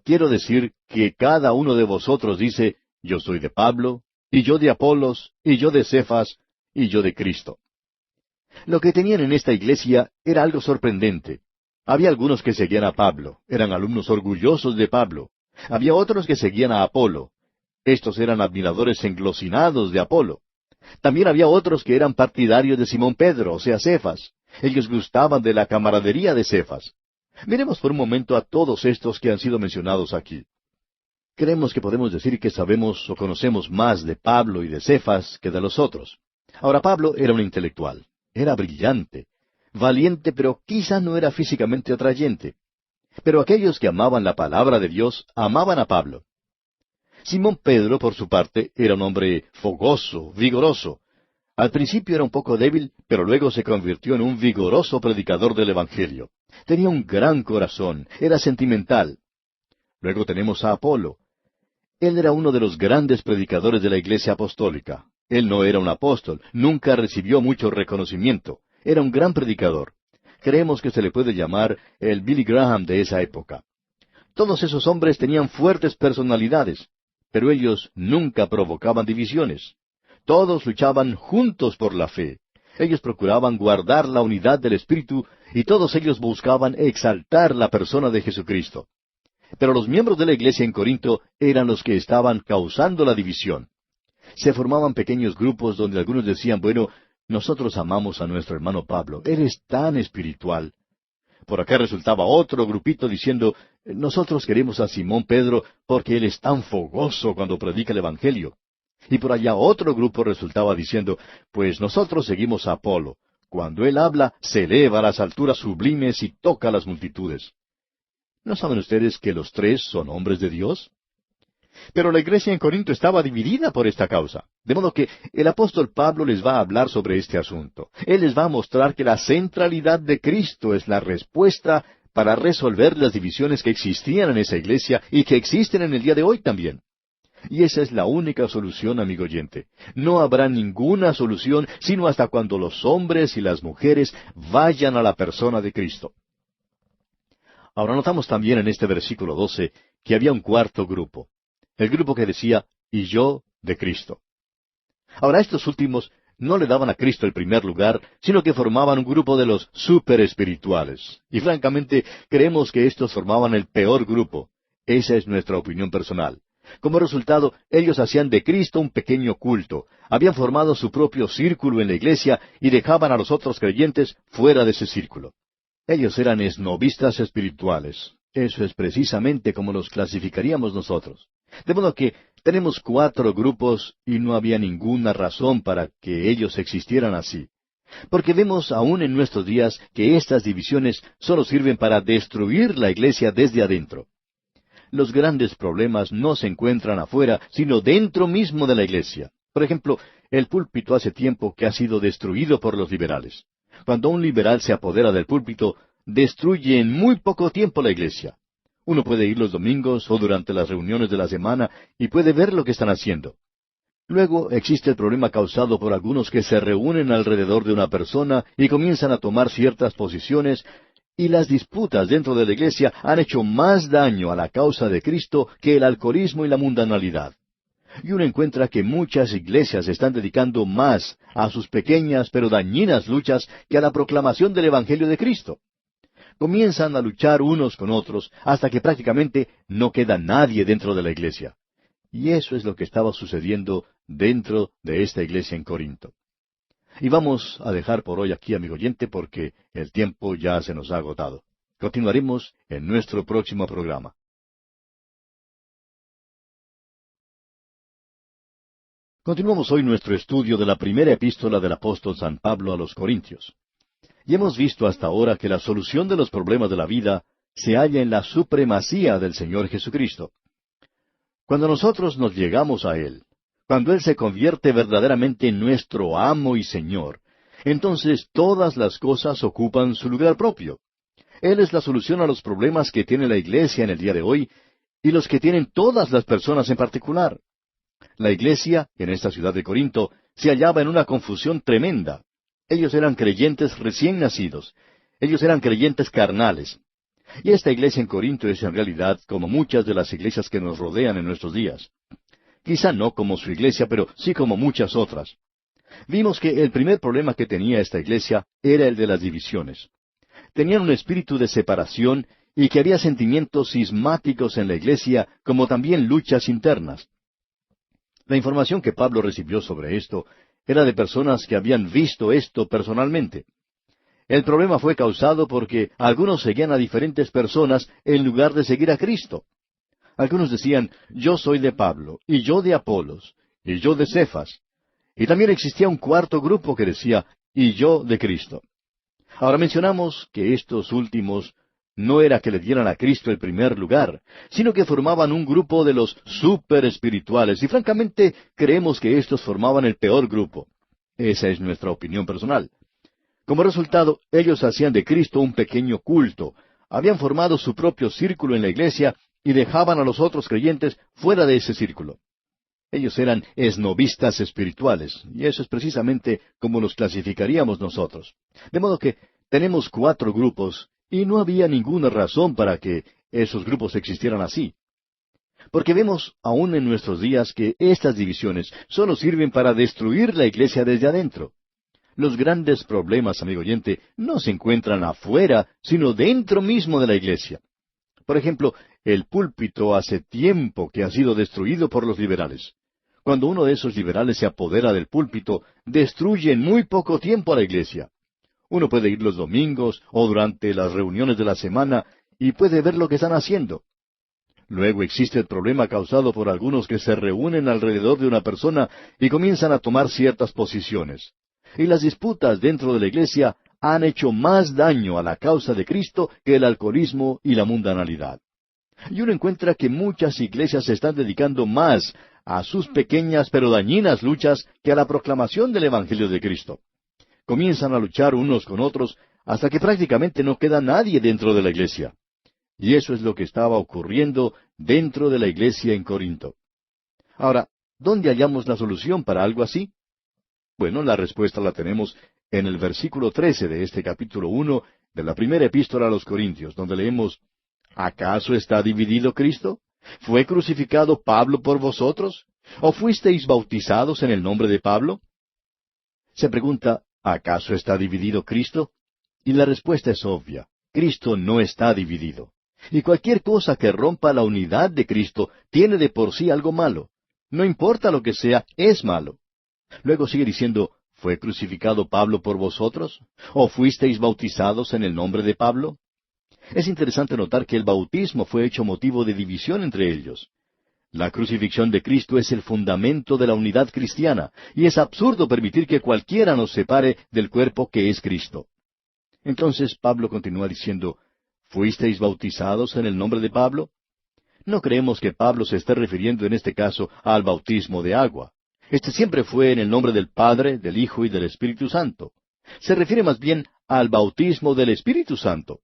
Quiero decir que cada uno de vosotros dice, yo soy de Pablo, y yo de Apolos, y yo de Cefas, y yo de Cristo. Lo que tenían en esta iglesia era algo sorprendente. Había algunos que seguían a Pablo, eran alumnos orgullosos de Pablo. Había otros que seguían a Apolo. Estos eran admiradores englosinados de Apolo. También había otros que eran partidarios de Simón Pedro, o sea, Cefas. Ellos gustaban de la camaradería de Cefas. Miremos por un momento a todos estos que han sido mencionados aquí. Creemos que podemos decir que sabemos o conocemos más de Pablo y de Cefas que de los otros. Ahora, Pablo era un intelectual. Era brillante, valiente, pero quizá no era físicamente atrayente. Pero aquellos que amaban la palabra de Dios amaban a Pablo. Simón Pedro, por su parte, era un hombre fogoso, vigoroso. Al principio era un poco débil, pero luego se convirtió en un vigoroso predicador del Evangelio. Tenía un gran corazón, era sentimental. Luego tenemos a Apolo. Él era uno de los grandes predicadores de la Iglesia Apostólica. Él no era un apóstol, nunca recibió mucho reconocimiento. Era un gran predicador. Creemos que se le puede llamar el Billy Graham de esa época. Todos esos hombres tenían fuertes personalidades, pero ellos nunca provocaban divisiones. Todos luchaban juntos por la fe. Ellos procuraban guardar la unidad del Espíritu y todos ellos buscaban exaltar la persona de Jesucristo. Pero los miembros de la iglesia en Corinto eran los que estaban causando la división. Se formaban pequeños grupos donde algunos decían, bueno, nosotros amamos a nuestro hermano Pablo, él es tan espiritual. Por acá resultaba otro grupito diciendo, nosotros queremos a Simón Pedro porque él es tan fogoso cuando predica el Evangelio. Y por allá otro grupo resultaba diciendo, pues nosotros seguimos a Apolo. Cuando él habla, se eleva a las alturas sublimes y toca a las multitudes. ¿No saben ustedes que los tres son hombres de Dios? Pero la iglesia en Corinto estaba dividida por esta causa. De modo que el apóstol Pablo les va a hablar sobre este asunto. Él les va a mostrar que la centralidad de Cristo es la respuesta para resolver las divisiones que existían en esa iglesia y que existen en el día de hoy también. Y esa es la única solución, amigo oyente. No habrá ninguna solución sino hasta cuando los hombres y las mujeres vayan a la persona de Cristo. Ahora notamos también en este versículo 12 que había un cuarto grupo. El grupo que decía, y yo de Cristo. Ahora, estos últimos no le daban a Cristo el primer lugar, sino que formaban un grupo de los superespirituales. Y francamente, creemos que estos formaban el peor grupo. Esa es nuestra opinión personal. Como resultado, ellos hacían de Cristo un pequeño culto, habían formado su propio círculo en la iglesia y dejaban a los otros creyentes fuera de ese círculo. Ellos eran esnobistas espirituales. Eso es precisamente como los clasificaríamos nosotros. De modo que tenemos 4 grupos y no había ninguna razón para que ellos existieran así. Porque vemos aún en nuestros días que estas divisiones solo sirven para destruir la iglesia desde adentro. Los grandes problemas no se encuentran afuera, sino dentro mismo de la iglesia. Por ejemplo, el púlpito hace tiempo que ha sido destruido por los liberales. Cuando un liberal se apodera del púlpito, destruye en muy poco tiempo la iglesia. Uno puede ir los domingos o durante las reuniones de la semana y puede ver lo que están haciendo. Luego existe el problema causado por algunos que se reúnen alrededor de una persona y comienzan a tomar ciertas posiciones, y las disputas dentro de la iglesia han hecho más daño a la causa de Cristo que el alcoholismo y la mundanalidad. Y uno encuentra que muchas iglesias se están dedicando más a sus pequeñas pero dañinas luchas que a la proclamación del Evangelio de Cristo. Comienzan a luchar unos con otros hasta que prácticamente no queda nadie dentro de la iglesia. Y eso es lo que estaba sucediendo dentro de esta iglesia en Corinto. Y vamos a dejar por hoy aquí, amigo oyente, porque el tiempo ya se nos ha agotado. Continuaremos en nuestro próximo programa. Continuamos hoy nuestro estudio de la primera epístola del apóstol San Pablo a los Corintios. Y hemos visto hasta ahora que la solución de los problemas de la vida se halla en la supremacía del Señor Jesucristo. Cuando nosotros nos llegamos a Él, cuando Él se convierte verdaderamente en nuestro amo y Señor, entonces todas las cosas ocupan su lugar propio. Él es la solución a los problemas que tiene la iglesia en el día de hoy y los que tienen todas las personas en particular. La iglesia, en esta ciudad de Corinto, se hallaba en una confusión tremenda. Ellos eran creyentes recién nacidos. Ellos eran creyentes carnales. Y esta iglesia en Corinto es en realidad como muchas de las iglesias que nos rodean en nuestros días. Quizá no como su iglesia, pero sí como muchas otras. Vimos que el primer problema que tenía esta iglesia era el de las divisiones. Tenían un espíritu de separación y que había sentimientos cismáticos en la iglesia, como también luchas internas. La información que Pablo recibió sobre esto era de personas que habían visto esto personalmente. El problema fue causado porque algunos seguían a diferentes personas en lugar de seguir a Cristo. Algunos decían, yo soy de Pablo, y yo de Apolos, y yo de Cefas. Y también existía un cuarto grupo que decía, y yo de Cristo. Ahora mencionamos que estos últimos no era que le dieran a Cristo el primer lugar, sino que formaban un grupo de los superespirituales, y francamente creemos que estos formaban el peor grupo. Esa es nuestra opinión personal. Como resultado, ellos hacían de Cristo un pequeño culto, habían formado su propio círculo en la iglesia y dejaban a los otros creyentes fuera de ese círculo. Ellos eran esnobistas espirituales, y eso es precisamente como los clasificaríamos nosotros. De modo que tenemos 4 grupos, y no había ninguna razón para que esos grupos existieran así. Porque vemos aún en nuestros días que estas divisiones solo sirven para destruir la iglesia desde adentro. Los grandes problemas, amigo oyente, no se encuentran afuera, sino dentro mismo de la iglesia. Por ejemplo, el púlpito hace tiempo que ha sido destruido por los liberales. Cuando uno de esos liberales se apodera del púlpito, destruye en muy poco tiempo a la iglesia. Uno puede ir los domingos o durante las reuniones de la semana y puede ver lo que están haciendo. Luego existe el problema causado por algunos que se reúnen alrededor de una persona y comienzan a tomar ciertas posiciones. Y las disputas dentro de la iglesia han hecho más daño a la causa de Cristo que el alcoholismo y la mundanalidad. Y uno encuentra que muchas iglesias se están dedicando más a sus pequeñas pero dañinas luchas que a la proclamación del Evangelio de Cristo. Comienzan a luchar unos con otros hasta que prácticamente no queda nadie dentro de la iglesia. Y eso es lo que estaba ocurriendo dentro de la iglesia en Corinto. Ahora, ¿dónde hallamos la solución para algo así? Bueno, la respuesta la tenemos en el versículo 13 de este capítulo 1 de la primera epístola a los Corintios, donde leemos, ¿acaso está dividido Cristo? ¿Fue crucificado Pablo por vosotros? ¿O fuisteis bautizados en el nombre de Pablo? Se pregunta, ¿acaso está dividido Cristo? Y la respuesta es obvia. Cristo no está dividido. Y cualquier cosa que rompa la unidad de Cristo tiene de por sí algo malo. No importa lo que sea, es malo. Luego sigue diciendo, ¿fue crucificado Pablo por vosotros? ¿O fuisteis bautizados en el nombre de Pablo? Es interesante notar que el bautismo fue hecho motivo de división entre ellos. La crucifixión de Cristo es el fundamento de la unidad cristiana, y es absurdo permitir que cualquiera nos separe del cuerpo que es Cristo. Entonces Pablo continúa diciendo, ¿fuisteis bautizados en el nombre de Pablo? No creemos que Pablo se esté refiriendo en este caso al bautismo de agua. Este siempre fue en el nombre del Padre, del Hijo y del Espíritu Santo. Se refiere más bien al bautismo del Espíritu Santo.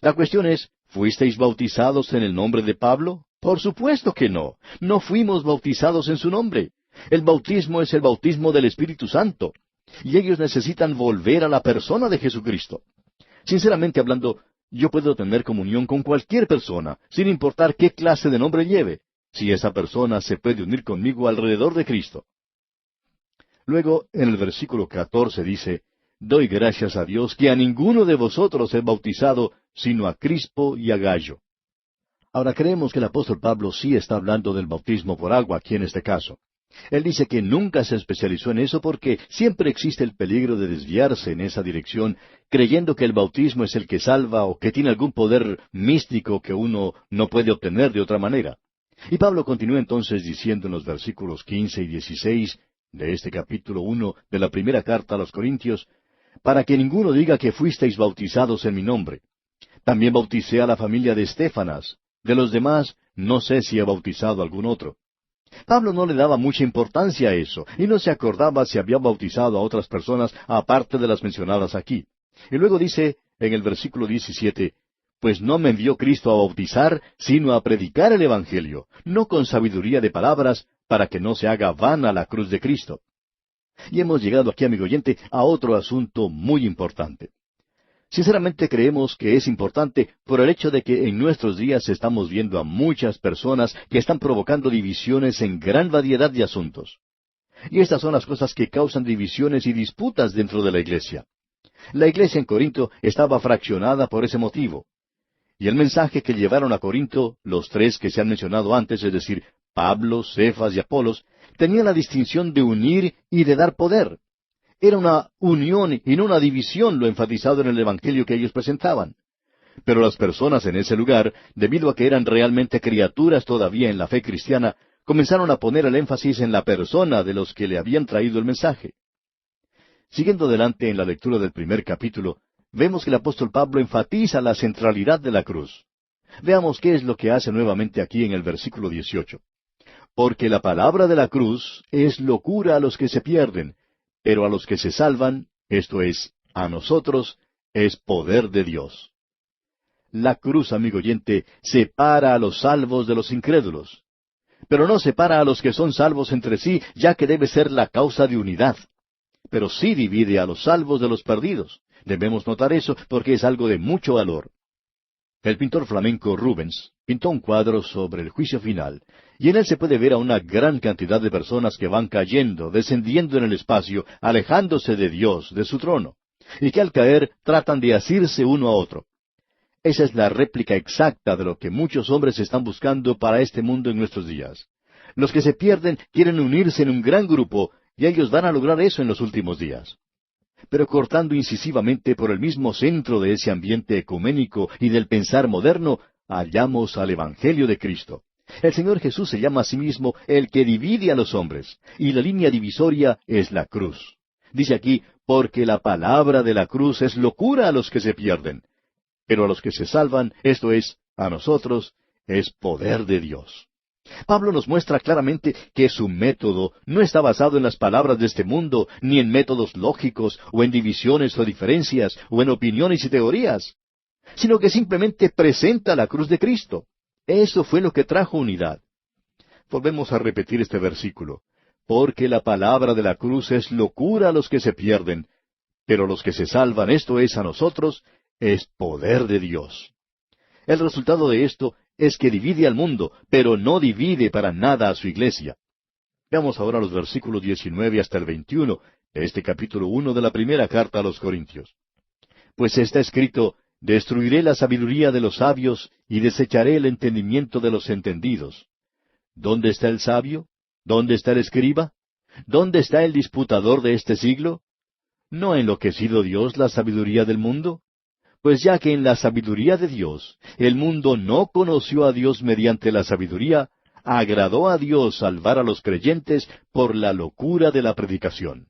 La cuestión es, ¿fuisteis bautizados en el nombre de Pablo? Por supuesto que no. No fuimos bautizados en su nombre. El bautismo es el bautismo del Espíritu Santo. Y ellos necesitan volver a la persona de Jesucristo. Sinceramente hablando, yo puedo tener comunión con cualquier persona, sin importar qué clase de nombre lleve, si esa persona se puede unir conmigo alrededor de Cristo. Luego, en el versículo 14 dice, doy gracias a Dios que a ninguno de vosotros he bautizado, sino a Crispo y a Gallo. Ahora creemos que el apóstol Pablo sí está hablando del bautismo por agua aquí en este caso. Él dice que nunca se especializó en eso porque siempre existe el peligro de desviarse en esa dirección, creyendo que el bautismo es el que salva o que tiene algún poder místico que uno no puede obtener de otra manera. Y Pablo continúa entonces diciendo en los versículos 15 y 16 de este capítulo 1 de la primera carta a los Corintios, para que ninguno diga que fuisteis bautizados en mi nombre. También bauticé a la familia de Estéfanas. De los demás, no sé si he bautizado a algún otro. Pablo no le daba mucha importancia a eso, y no se acordaba si había bautizado a otras personas aparte de las mencionadas aquí. Y luego dice, en el versículo 17, pues no me envió Cristo a bautizar, sino a predicar el Evangelio, no con sabiduría de palabras, para que no se haga vana la cruz de Cristo. Y hemos llegado aquí, amigo oyente, a otro asunto muy importante. Sinceramente creemos que es importante por el hecho de que en nuestros días estamos viendo a muchas personas que están provocando divisiones en gran variedad de asuntos. Y estas son las cosas que causan divisiones y disputas dentro de la iglesia. La iglesia en Corinto estaba fraccionada por ese motivo. Y el mensaje que llevaron a Corinto, los tres que se han mencionado antes, es decir, Pablo, Cefas y Apolos, tenía la distinción de unir y de dar poder. Era una unión y no una división lo enfatizado en el Evangelio que ellos presentaban. Pero las personas en ese lugar, debido a que eran realmente criaturas todavía en la fe cristiana, comenzaron a poner el énfasis en la persona de los que le habían traído el mensaje. Siguiendo adelante en la lectura del primer capítulo, vemos que el apóstol Pablo enfatiza la centralidad de la cruz. Veamos qué es lo que hace nuevamente aquí en el versículo 18. Porque la palabra de la cruz es locura a los que se pierden, pero a los que se salvan, esto es, a nosotros, es poder de Dios. La cruz, amigo oyente, separa a los salvos de los incrédulos. Pero no separa a los que son salvos entre sí, ya que debe ser la causa de unidad. Pero sí divide a los salvos de los perdidos. Debemos notar eso porque es algo de mucho valor. El pintor flamenco Rubens pintó un cuadro sobre el juicio final, y en él se puede ver a una gran cantidad de personas que van cayendo, descendiendo en el espacio, alejándose de Dios, de su trono, y que al caer tratan de asirse uno a otro. Esa es la réplica exacta de lo que muchos hombres están buscando para este mundo en nuestros días. Los que se pierden quieren unirse en un gran grupo, y ellos van a lograr eso en los últimos días. Pero cortando incisivamente por el mismo centro de ese ambiente ecuménico y del pensar moderno, hallamos al Evangelio de Cristo. El Señor Jesús se llama a sí mismo el que divide a los hombres, y la línea divisoria es la cruz. Dice aquí, porque la palabra de la cruz es locura a los que se pierden, pero a los que se salvan, esto es, a nosotros, es poder de Dios. Pablo nos muestra claramente que su método no está basado en las palabras de este mundo, ni en métodos lógicos, o en divisiones o diferencias, o en opiniones y teorías, sino que simplemente presenta la cruz de Cristo. Eso fue lo que trajo unidad. Volvemos a repetir este versículo. Porque la palabra de la cruz es locura a los que se pierden, pero los que se salvan, esto es, a nosotros, es poder de Dios. El resultado de esto es que divide al mundo, pero no divide para nada a su iglesia. Veamos ahora los versículos 19 hasta el 21 de este capítulo 1 de la primera carta a los Corintios. Pues está escrito: destruiré la sabiduría de los sabios y desecharé el entendimiento de los entendidos. ¿Dónde está el sabio? ¿Dónde está el escriba? ¿Dónde está el disputador de este siglo? ¿No ha enloquecido Dios la sabiduría del mundo? Pues ya que en la sabiduría de Dios el mundo no conoció a Dios mediante la sabiduría, agradó a Dios salvar a los creyentes por la locura de la predicación.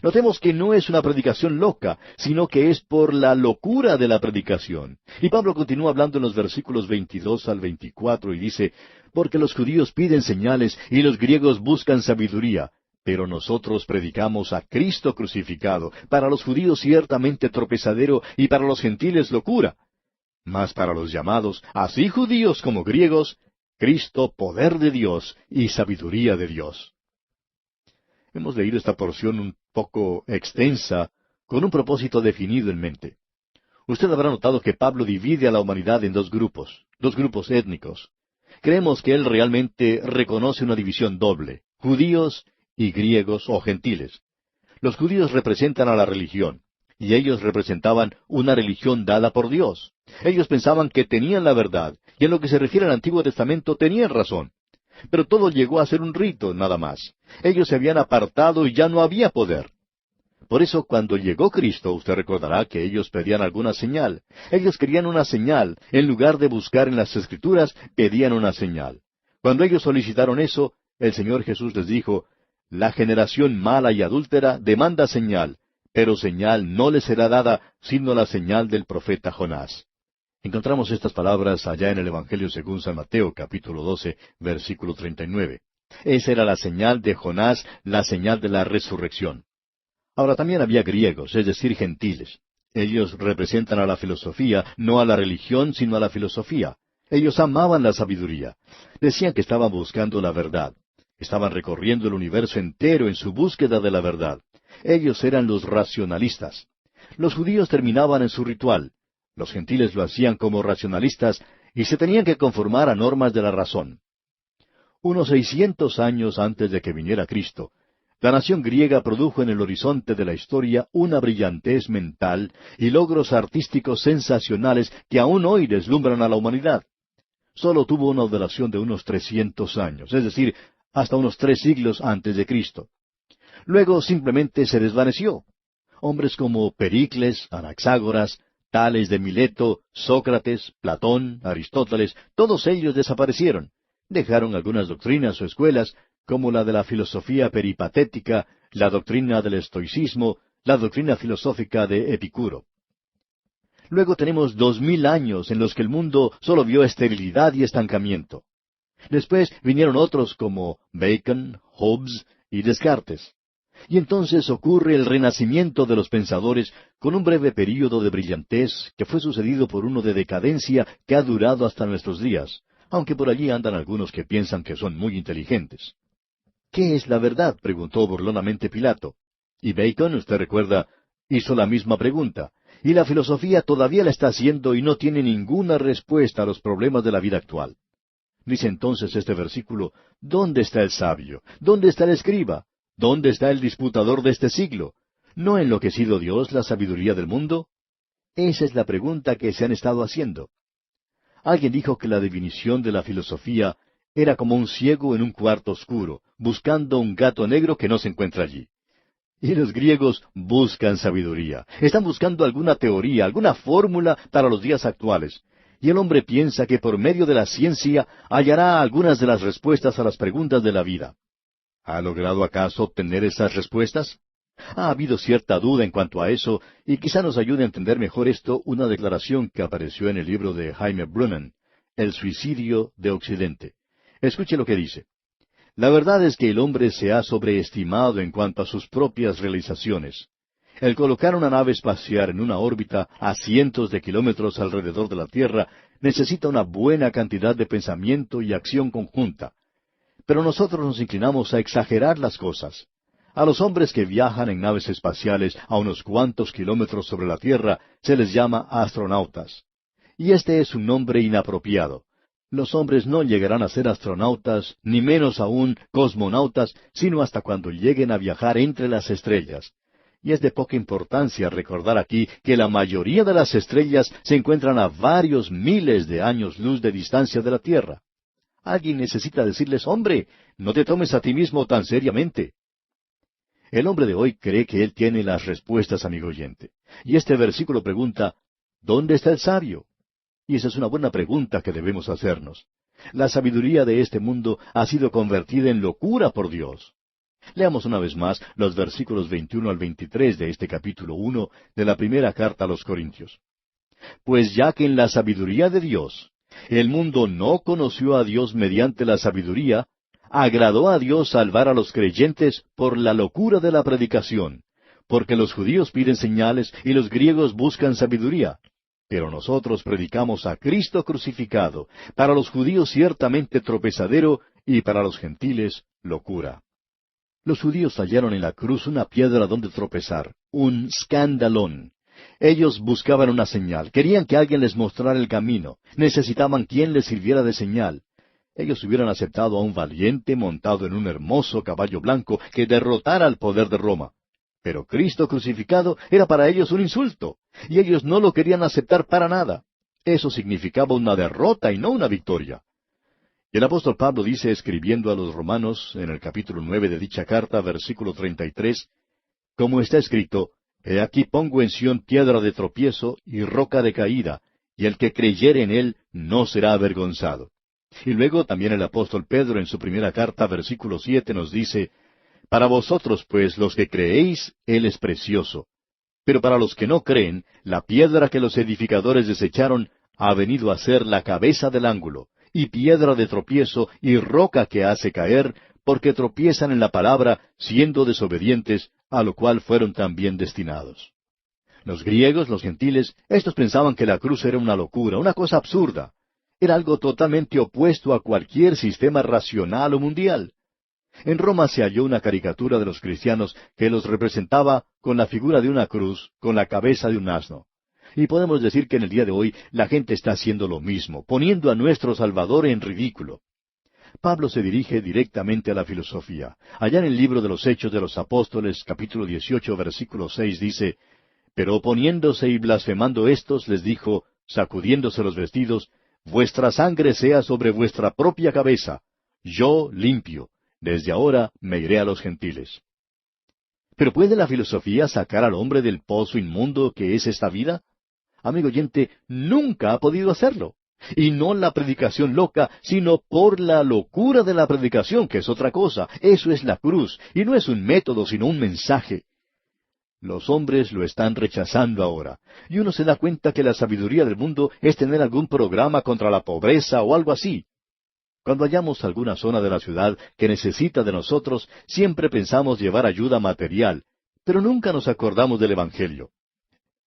Notemos que no es una predicación loca, sino que es por la locura de la predicación. Y Pablo continúa hablando en los versículos 22 al 24 y dice: porque los judíos piden señales y los griegos buscan sabiduría, pero nosotros predicamos a Cristo crucificado, para los judíos ciertamente tropezadero y para los gentiles locura. Mas para los llamados, así judíos como griegos, Cristo poder de Dios y sabiduría de Dios. Hemos leído esta porción un poco extensa, con un propósito definido en mente. Usted habrá notado que Pablo divide a la humanidad en dos grupos étnicos. Creemos que él realmente reconoce una división doble: judíos y griegos o gentiles. Los judíos representan a la religión, y ellos representaban una religión dada por Dios. Ellos pensaban que tenían la verdad, y en lo que se refiere al Antiguo Testamento tenían razón. Pero todo llegó a ser un rito, nada más. Ellos se habían apartado y ya no había poder. Por eso, cuando llegó Cristo, usted recordará que ellos pedían alguna señal. Ellos querían una señal. En lugar de buscar en las Escrituras, pedían una señal. Cuando ellos solicitaron eso, el Señor Jesús les dijo: la generación mala y adúltera demanda señal, pero señal no le será dada, sino la señal del profeta Jonás. Encontramos estas palabras allá en el Evangelio según San Mateo, capítulo 12, versículo 39. Esa era la señal de Jonás, la señal de la resurrección. Ahora también había griegos, es decir, gentiles. Ellos representan a la filosofía, no a la religión, sino a la filosofía. Ellos amaban la sabiduría. Decían que estaban buscando la verdad. Estaban recorriendo el universo entero en su búsqueda de la verdad. Ellos eran los racionalistas. Los judíos terminaban en su ritual. Los gentiles lo hacían como racionalistas y se tenían que conformar a normas de la razón. Unos 600 años antes de que viniera Cristo, la nación griega produjo en el horizonte de la historia una brillantez mental y logros artísticos sensacionales que aún hoy deslumbran a la humanidad. Solo tuvo una duración de unos 300 años, es decir, hasta unos 3 siglos antes de Cristo. Luego simplemente se desvaneció. Hombres como Pericles, Anaxágoras, Tales de Mileto, Sócrates, Platón, Aristóteles, todos ellos desaparecieron. Dejaron algunas doctrinas o escuelas, como la de la filosofía peripatética, la doctrina del estoicismo, la doctrina filosófica de Epicuro. Luego tenemos 2000 años en los que el mundo solo vio esterilidad y estancamiento. Después vinieron otros como Bacon, Hobbes y Descartes. Y entonces ocurre el renacimiento de los pensadores con un breve período de brillantez que fue sucedido por uno de decadencia que ha durado hasta nuestros días, aunque por allí andan algunos que piensan que son muy inteligentes. ¿Qué es la verdad?, preguntó burlonamente Pilato. Y Bacon, usted recuerda, hizo la misma pregunta. Y la filosofía todavía la está haciendo y no tiene ninguna respuesta a los problemas de la vida actual. Dice entonces este versículo: ¿dónde está el sabio? ¿Dónde está el escriba? ¿Dónde está el disputador de este siglo? ¿No ha enloquecido Dios la sabiduría del mundo? Esa es la pregunta que se han estado haciendo. Alguien dijo que la definición de la filosofía era como un ciego en un cuarto oscuro, buscando un gato negro que no se encuentra allí. Y los griegos buscan sabiduría. Están buscando alguna teoría, alguna fórmula para los días actuales. Y el hombre piensa que por medio de la ciencia hallará algunas de las respuestas a las preguntas de la vida. ¿Ha logrado acaso obtener esas respuestas? Ha habido cierta duda en cuanto a eso, y quizá nos ayude a entender mejor esto una declaración que apareció en el libro de Jaime Brunnen, El suicidio de Occidente. Escuche lo que dice. La verdad es que el hombre se ha sobreestimado en cuanto a sus propias realizaciones. El colocar una nave espacial en una órbita a cientos de kilómetros alrededor de la Tierra necesita una buena cantidad de pensamiento y acción conjunta. Pero nosotros nos inclinamos a exagerar las cosas. A los hombres que viajan en naves espaciales a unos cuantos kilómetros sobre la Tierra se les llama astronautas. Y este es un nombre inapropiado. Los hombres no llegarán a ser astronautas, ni menos aún cosmonautas, sino hasta cuando lleguen a viajar entre las estrellas. Y es de poca importancia recordar aquí que la mayoría de las estrellas se encuentran a varios miles de años luz de distancia de la Tierra. Alguien necesita decirles, hombre, no te tomes a ti mismo tan seriamente. El hombre de hoy cree que él tiene las respuestas, amigo oyente. Y este versículo pregunta, ¿dónde está el sabio? Y esa es una buena pregunta que debemos hacernos. La sabiduría de este mundo ha sido convertida en locura por Dios. Leamos una vez más los versículos 21 al 23 de este capítulo 1 de la primera carta a los Corintios. Pues ya que en la sabiduría de Dios, el mundo no conoció a Dios mediante la sabiduría, agradó a Dios salvar a los creyentes por la locura de la predicación, porque los judíos piden señales y los griegos buscan sabiduría. Pero nosotros predicamos a Cristo crucificado, para los judíos ciertamente tropezadero y para los gentiles locura. Los judíos hallaron en la cruz una piedra donde tropezar, un escandalón. Ellos buscaban una señal, querían que alguien les mostrara el camino, necesitaban quien les sirviera de señal. Ellos hubieran aceptado a un valiente montado en un hermoso caballo blanco que derrotara al poder de Roma. Pero Cristo crucificado era para ellos un insulto, y ellos no lo querían aceptar para nada. Eso significaba una derrota y no una victoria. Y el apóstol Pablo dice, escribiendo a los romanos, en el capítulo 9 de dicha carta, versículo 33, como está escrito, He aquí pongo en Sión piedra de tropiezo y roca de caída, y el que creyere en él no será avergonzado. Y luego también el apóstol Pedro en su primera carta, versículo 7, nos dice, Para vosotros, pues, los que creéis, él es precioso. Pero para los que no creen, la piedra que los edificadores desecharon ha venido a ser la cabeza del ángulo, y piedra de tropiezo y roca que hace caer, porque tropiezan en la palabra, siendo desobedientes, a lo cual fueron también destinados. Los griegos, los gentiles, estos pensaban que la cruz era una locura, una cosa absurda. Era algo totalmente opuesto a cualquier sistema racional o mundial. En Roma se halló una caricatura de los cristianos que los representaba con la figura de una cruz, con la cabeza de un asno. Y podemos decir que en el día de hoy la gente está haciendo lo mismo, poniendo a nuestro Salvador en ridículo. Pablo se dirige directamente a la filosofía. Allá en el libro de los Hechos de los Apóstoles, capítulo 18, versículo 6, dice, Pero oponiéndose y blasfemando éstos, les dijo, sacudiéndose los vestidos, Vuestra sangre sea sobre vuestra propia cabeza. Yo limpio. Desde ahora me iré a los gentiles. ¿Pero puede la filosofía sacar al hombre del pozo inmundo que es esta vida? Amigo oyente, nunca ha podido hacerlo. Y no la predicación loca, sino por la locura de la predicación, que es otra cosa. Eso es la cruz, y no es un método, sino un mensaje. Los hombres lo están rechazando ahora, y uno se da cuenta que la sabiduría del mundo es tener algún programa contra la pobreza o algo así. Cuando hallamos alguna zona de la ciudad que necesita de nosotros, siempre pensamos llevar ayuda material, pero nunca nos acordamos del Evangelio.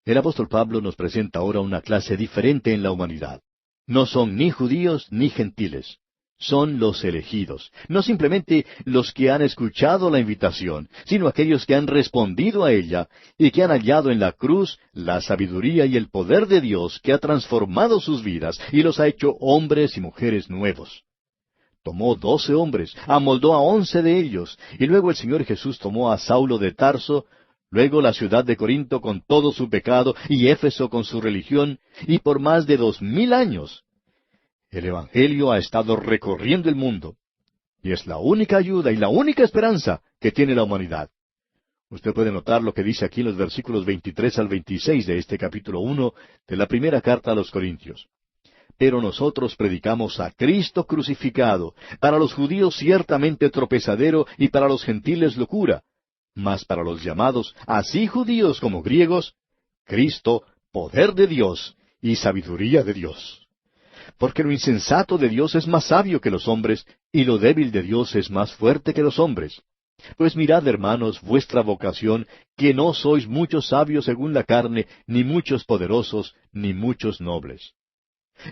El apóstol Pablo nos presenta ahora una clase diferente en la humanidad. No son ni judíos ni gentiles. Son los elegidos, no simplemente los que han escuchado la invitación, sino aquellos que han respondido a ella y que han hallado en la cruz la sabiduría y el poder de Dios que ha transformado sus vidas y los ha hecho hombres y mujeres nuevos. Tomó 12 hombres, amoldó a 11 de ellos, y luego el Señor Jesús tomó a Saulo de Tarso, luego la ciudad de Corinto con todo su pecado, y Éfeso con su religión, y por más de 2000 años. El Evangelio ha estado recorriendo el mundo, y es la única ayuda y la única esperanza que tiene la humanidad. Usted puede notar lo que dice aquí en los versículos 23 al 26 de este capítulo 1 de la primera carta a los Corintios. Pero nosotros predicamos a Cristo crucificado, para los judíos ciertamente tropezadero y para los gentiles locura, mas para los llamados, así judíos como griegos, Cristo, poder de Dios y sabiduría de Dios. Porque lo insensato de Dios es más sabio que los hombres, y lo débil de Dios es más fuerte que los hombres. Pues mirad, hermanos, vuestra vocación, que no sois muchos sabios según la carne, ni muchos poderosos, ni muchos nobles.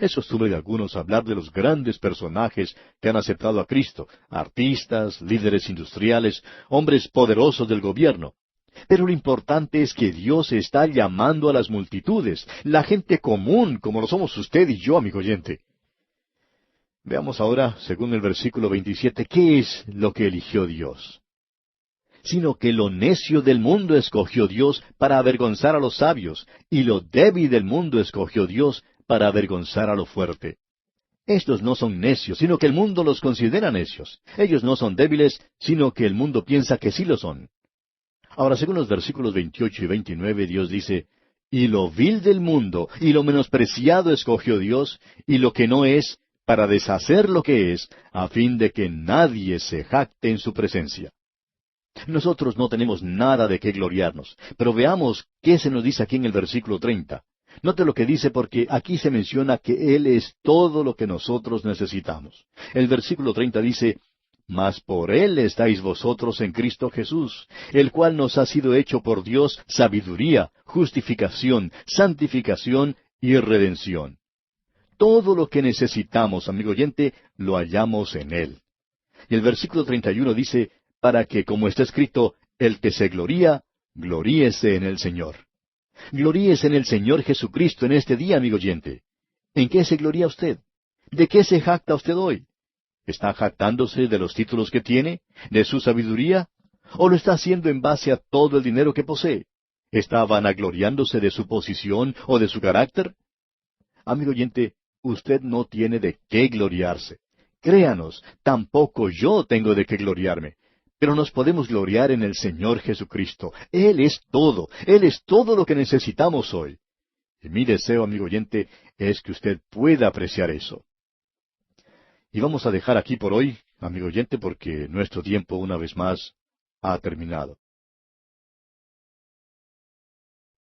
Es costumbre de algunos hablar de los grandes personajes que han aceptado a Cristo, artistas, líderes industriales, hombres poderosos del gobierno. Pero lo importante es que Dios está llamando a las multitudes, la gente común, como lo somos usted y yo, amigo oyente. Veamos ahora, según el versículo 27, ¿qué es lo que eligió Dios? Sino que lo necio del mundo escogió Dios para avergonzar a los sabios, y lo débil del mundo escogió Dios para avergonzar a lo fuerte. Estos no son necios, sino que el mundo los considera necios. Ellos no son débiles, sino que el mundo piensa que sí lo son. Ahora, según los versículos 28 y 29, Dios dice, y lo vil del mundo y lo menospreciado escogió Dios, y lo que no es, para deshacer lo que es, a fin de que nadie se jacte en su presencia. Nosotros no tenemos nada de qué gloriarnos, pero veamos qué se nos dice aquí en el versículo 30. Note lo que dice porque aquí se menciona que Él es todo lo que nosotros necesitamos. El versículo 30 dice, mas por Él estáis vosotros en Cristo Jesús, el cual nos ha sido hecho por Dios sabiduría, justificación, santificación y redención. Todo lo que necesitamos, amigo oyente, lo hallamos en Él. Y el versículo 31 dice, para que, como está escrito, el que se gloría, gloríese en el Señor. Gloríese en el Señor Jesucristo en este día, amigo oyente. ¿En qué se gloría usted? ¿De qué se jacta usted hoy? ¿Está jactándose de los títulos que tiene? ¿De su sabiduría? ¿O lo está haciendo en base a todo el dinero que posee? ¿Está vanagloriándose de su posición o de su carácter? Amigo oyente, usted no tiene de qué gloriarse. Créanos, tampoco yo tengo de qué gloriarme. Pero nos podemos gloriar en el Señor Jesucristo. Él es todo lo que necesitamos hoy. Y mi deseo, amigo oyente, es que usted pueda apreciar eso. Y vamos a dejar aquí por hoy, amigo oyente, porque nuestro tiempo, una vez más, ha terminado.